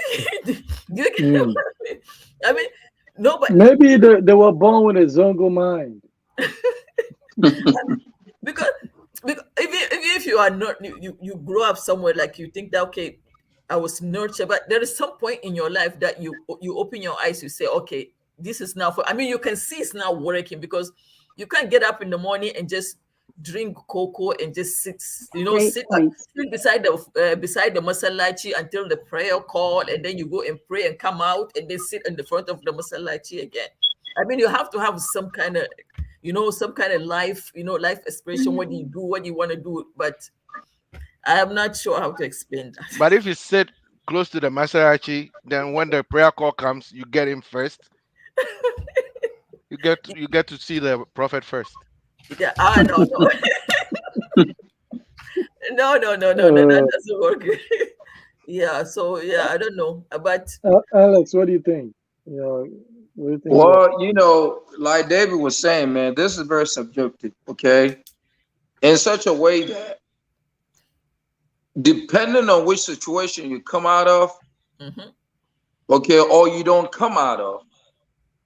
get what I mean? I mean, nobody. Maybe they were born with a Zongo mind. because even if you are not you grow up somewhere, like you think that, okay, I was nurtured, but there is some point in your life that you open your eyes, you say, okay, this is now for, I mean, you can see it's not working, because you can't get up in the morning and just drink cocoa and just sit, sit beside the masalachi until the prayer call, and then you go and pray and come out and then sit in the front of the masalachi again. I mean, you have to have some kind of, life, life expression. What do you do? What do you want to do? But I am not sure how to explain that. But if you sit close to the Masarachi, then when the prayer call comes, you get him first. You get to see the prophet first. Yeah, no. no, that doesn't work. Yeah, so yeah, I don't know. But Alex, what do you think? What do you think? Well, like David was saying, man, this is very subjective, okay? In such a way that depending on which situation you come out of, okay, or you don't come out of,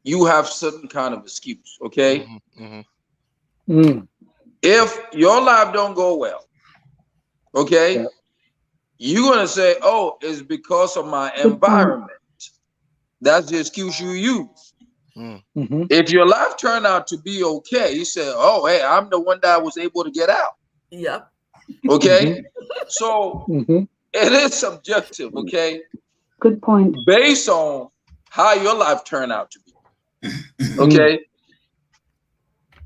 you have certain kind of excuse, okay? If your life don't go well, okay, you're gonna say, oh, it's because of my environment. That's the excuse you use. If your life turned out to be okay, you say, oh, hey, I'm the one that was able to get out. Yeah. Okay. So it is subjective, okay? Good point. Based on how your life turned out to be. Okay.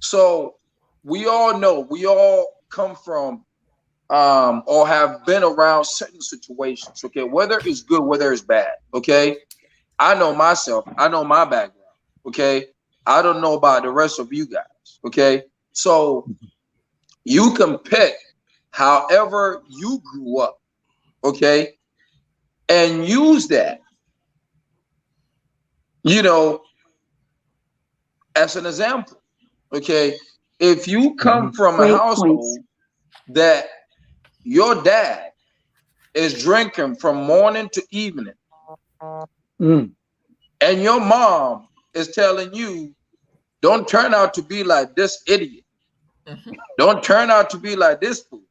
So we all know, we all come from or have been around certain situations, okay, whether it's good, whether it's bad, okay? I know myself, I know my background, okay? I don't know about the rest of you guys, okay? So you can pick however you grew up, okay, and use that, as an example, okay? If you come from a household that your dad is drinking from morning to evening, and your mom is telling you, don't turn out to be like this idiot. Don't turn out to be like this fool.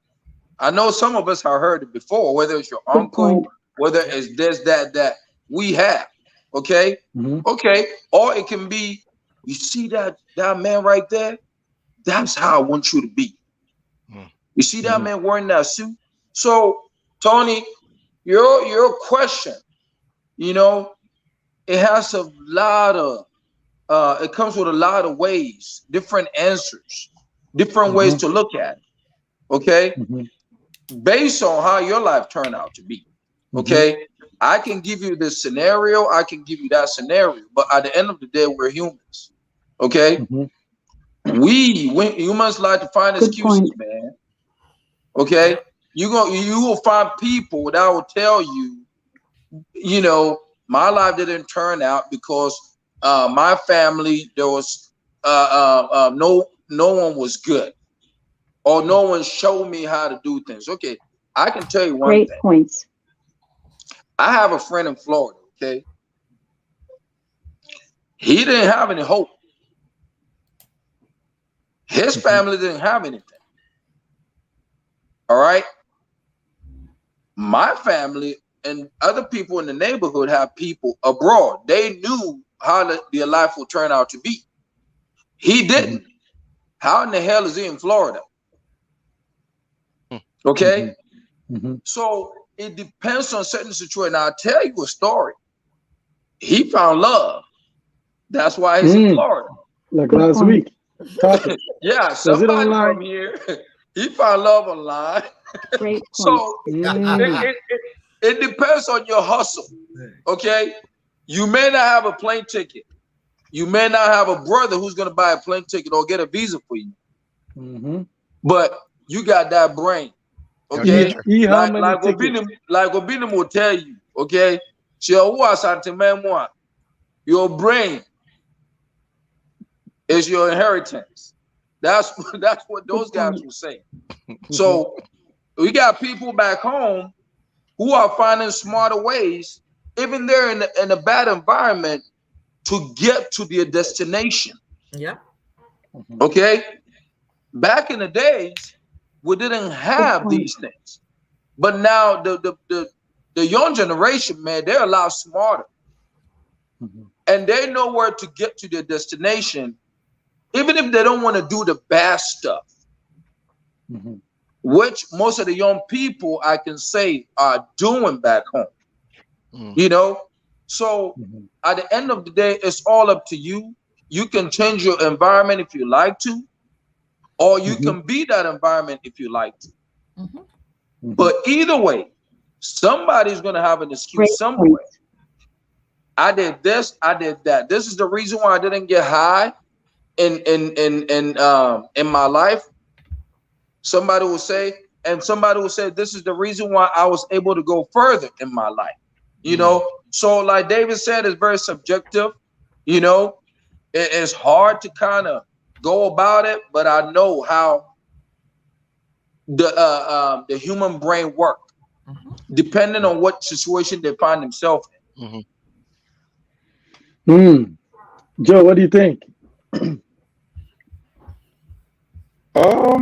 I know some of us have heard it before, whether it's your uncle, whether it's this, that we have. Okay? Okay. Or it can be, you see that man right there? That's how I want you to be. You see that man wearing that suit? So, Tony, your question, it has a lot of, it comes with a lot of ways, different answers, different ways to look at it. Okay? Based on how your life turned out to be. Okay? I can give you this scenario, I can give you that scenario, but at the end of the day, we're humans. Okay? We humans like to find excuses, man. Okay? You will find people that will tell you, my life didn't turn out because my family, there was no one was good, or no one showed me how to do things. Okay, I can tell you one thing. Great points. I have a friend in Florida, okay? He didn't have any hope. His family didn't have anything. All right? My family and other people in the neighborhood have people abroad. They knew how their life would turn out to be. He didn't. How in the hell is he in Florida? Okay. So it depends on certain situations. I'll tell you a story. He found love. That's why he's in Florida. Like last week. Yeah, somebody from here. He found love online. Great point. So it depends on your hustle. Okay. You may not have a plane ticket. You may not have a brother who's going to buy a plane ticket or get a visa for you. But you got that brain. Okay. Like Obinum will tell you. Okay. Your brain is your inheritance. That's what those guys will say. So we got people back home who are finding smarter ways, even they're in a bad environment, to get to their destination. Yeah. Okay. Back in the days, we didn't have these things, but now the young generation, man, they're a lot smarter, and they know where to get to their destination, even if they don't want to do the bad stuff. Which most of the young people, I can say, are doing back home. You know, so at the end of the day, it's all up to you. You can change your environment if you like to, or you can be that environment if you like to. But either way, somebody's going to have an excuse somewhere. I did this, I did that. This is the reason why I didn't get high in my life. Somebody will say, and somebody will say, this is the reason why I was able to go further in my life. You know, so like David said, it's very subjective. You know, it's hard to kind of go about it, but I know how the human brain work, depending on what situation they find themselves in. Joe, what do you think? Well,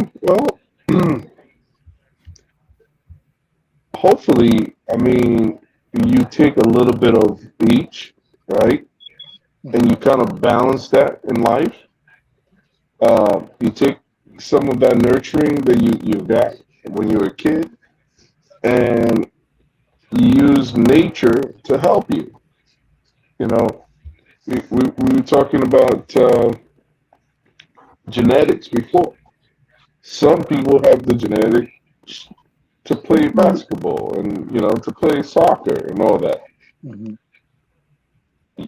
hopefully, I mean, you take a little bit of each, right? And you kind of balance that in life. You take some of that nurturing that you got when you were a kid, and you use nature to help you. You know, we were talking about genetics before. Some people have the genetics to play basketball and, you know, to play soccer and all that.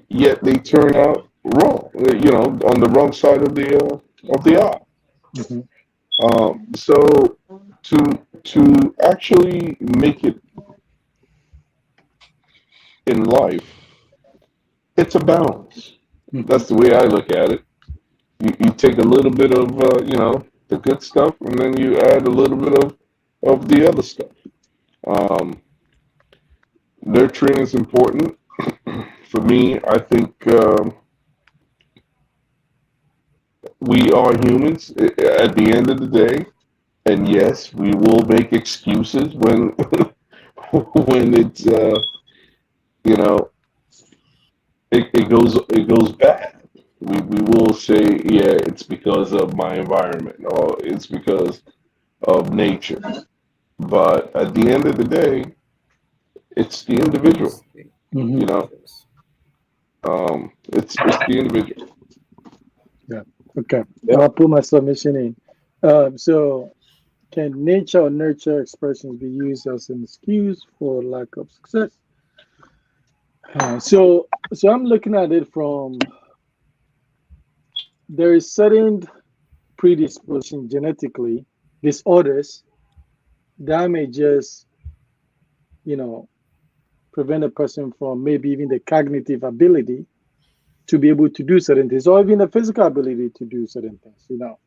Yet they turn out wrong, you know, on the wrong side of the aisle. So to actually make it in life, it's a balance. That's the way I look at it. You take a little bit of you know, the good stuff, and then you add a little bit of the other stuff. Nurturing is important. For me, I think we are humans at the end of the day, and yes, we will make excuses when when it's you know, it goes bad. We will say, yeah, it's because of my environment, or it's because of nature. But at the end of the day, it's the individual. You know, it's the individual. Yeah. Okay. I'll put my submission in. So, can nature or nurture expressions be used as an excuse for lack of success? So I'm looking at it from, there is certain predisposition genetically, disorders that may just, you know, prevent a person from maybe even the cognitive ability to be able to do certain things, or even the physical ability to do certain things, you know.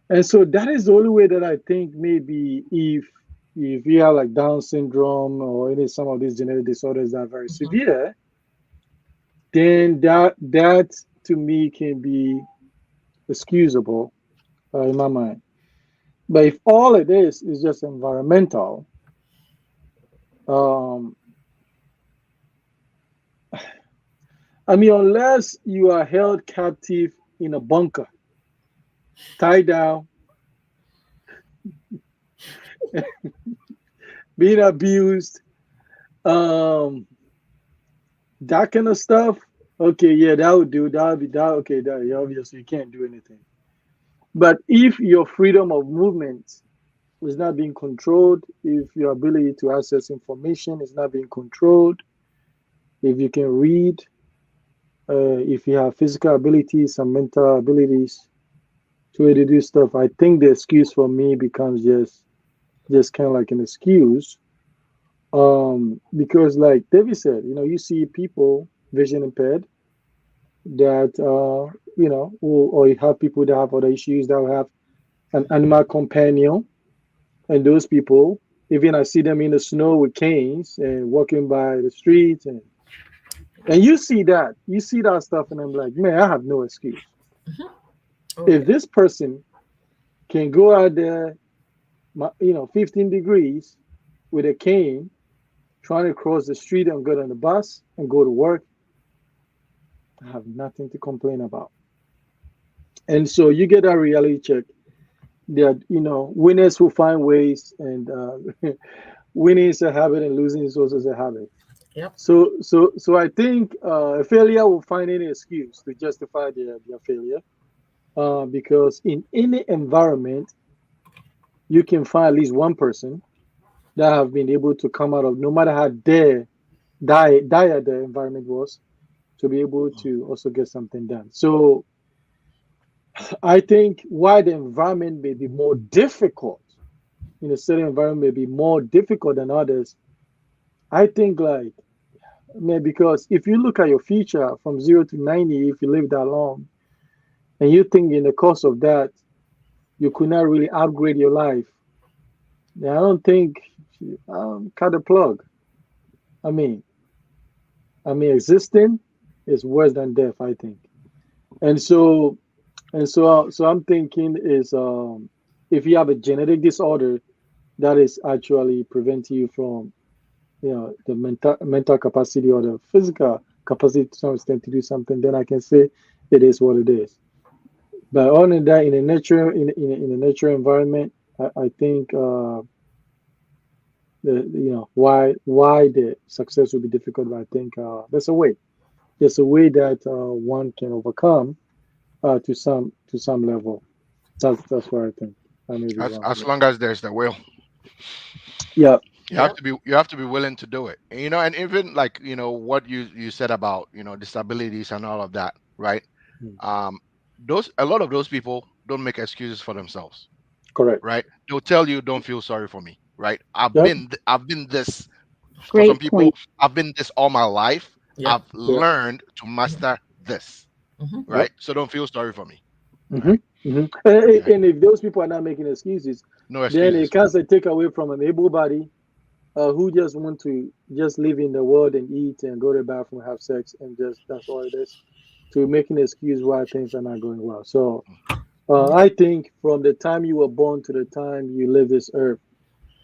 And so that is the only way that I think maybe if you have like Down syndrome or any some of these genetic disorders that are very severe, then that to me can be excusable in my mind. But if all it is just environmental, um, I mean, unless you are held captive in a bunker, tied down, being abused, um, that kind of stuff. Okay, yeah, that would do. That would be that. Okay, that yeah, obviously you can't do anything. But if your freedom of movement is not being controlled, if your ability to access information is not being controlled, if you can read, if you have physical abilities and mental abilities to be able to do stuff, I think the excuse for me becomes just kind of like an excuse. Because like David said, you see people vision impaired that or you have people that have other issues that will have an animal companion, and those people, even I see them in the snow with canes and walking by the streets, and you see that stuff, and I'm like, man, I have no excuse. Oh, If yeah. this person can go out there, 15 degrees with a cane, trying to cross the street and get on the bus and go to work, I have nothing to complain about. And so you get that reality check that winners will find ways, and winning is a habit and losing is also a habit. Yep. So I think a failure will find any excuse to justify their failure, because in any environment you can find at least one person that have been able to come out of, no matter how dire the environment was, to be able to also get something done. So I think why the environment may be more difficult in a certain environment may be more difficult than others. I think like, man, because if you look at your future from 0 to 90, if you live that long, and you think in the course of that you could not really upgrade your life, then I don't think, cut the plug. I mean, existing is worse than death, I think. And so I'm thinking is, if you have a genetic disorder that is actually preventing you from, the mental capacity or the physical capacity to some extent to do something, then I can say it is what it is. But other than that, in a natural environment, I think, why the success will be difficult. But I think, there's a way that one can overcome, to some level. That's what I think. I may be wrong. As long as there's the will. Yeah. Yep. You have to be willing to do it. And even like, what you said about, disabilities and all of that, right? Mm. Um those a lot of those people don't make excuses for themselves, Correct. right? They'll tell you, don't feel sorry for me, right? Yep. I've been this for some Great people, point. I've been this all my life. Yep. I've Yep. learned to master this, Mm-hmm. Yep. right? So don't feel sorry for me, Hmm. right? Hmm. Right. And if those people are not making excuses, No then it excuses. can't take away from an able body, who just want to just live in the world and eat and go to the bathroom, have sex, and just that's all it is, to make an excuse why things are not going well. So Yep. I think from the time you were born to the time you live this earth,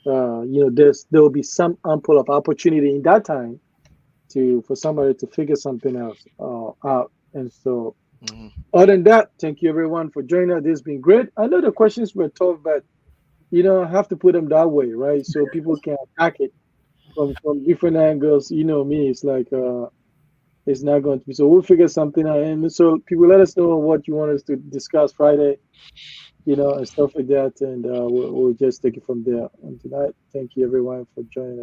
there will be some ample of opportunity in that time for somebody to figure something else out. And so, Mhm. other than that, thank you everyone for joining us. This has been great. I know the questions were tough, but I have to put them that way, right? So people can attack it from different angles. You know me, it's like, it's not going to be. So we'll figure something out. And so people, let us know what you want us to discuss Friday, and stuff like that, and we'll just take it from there. And tonight, thank you everyone for joining us.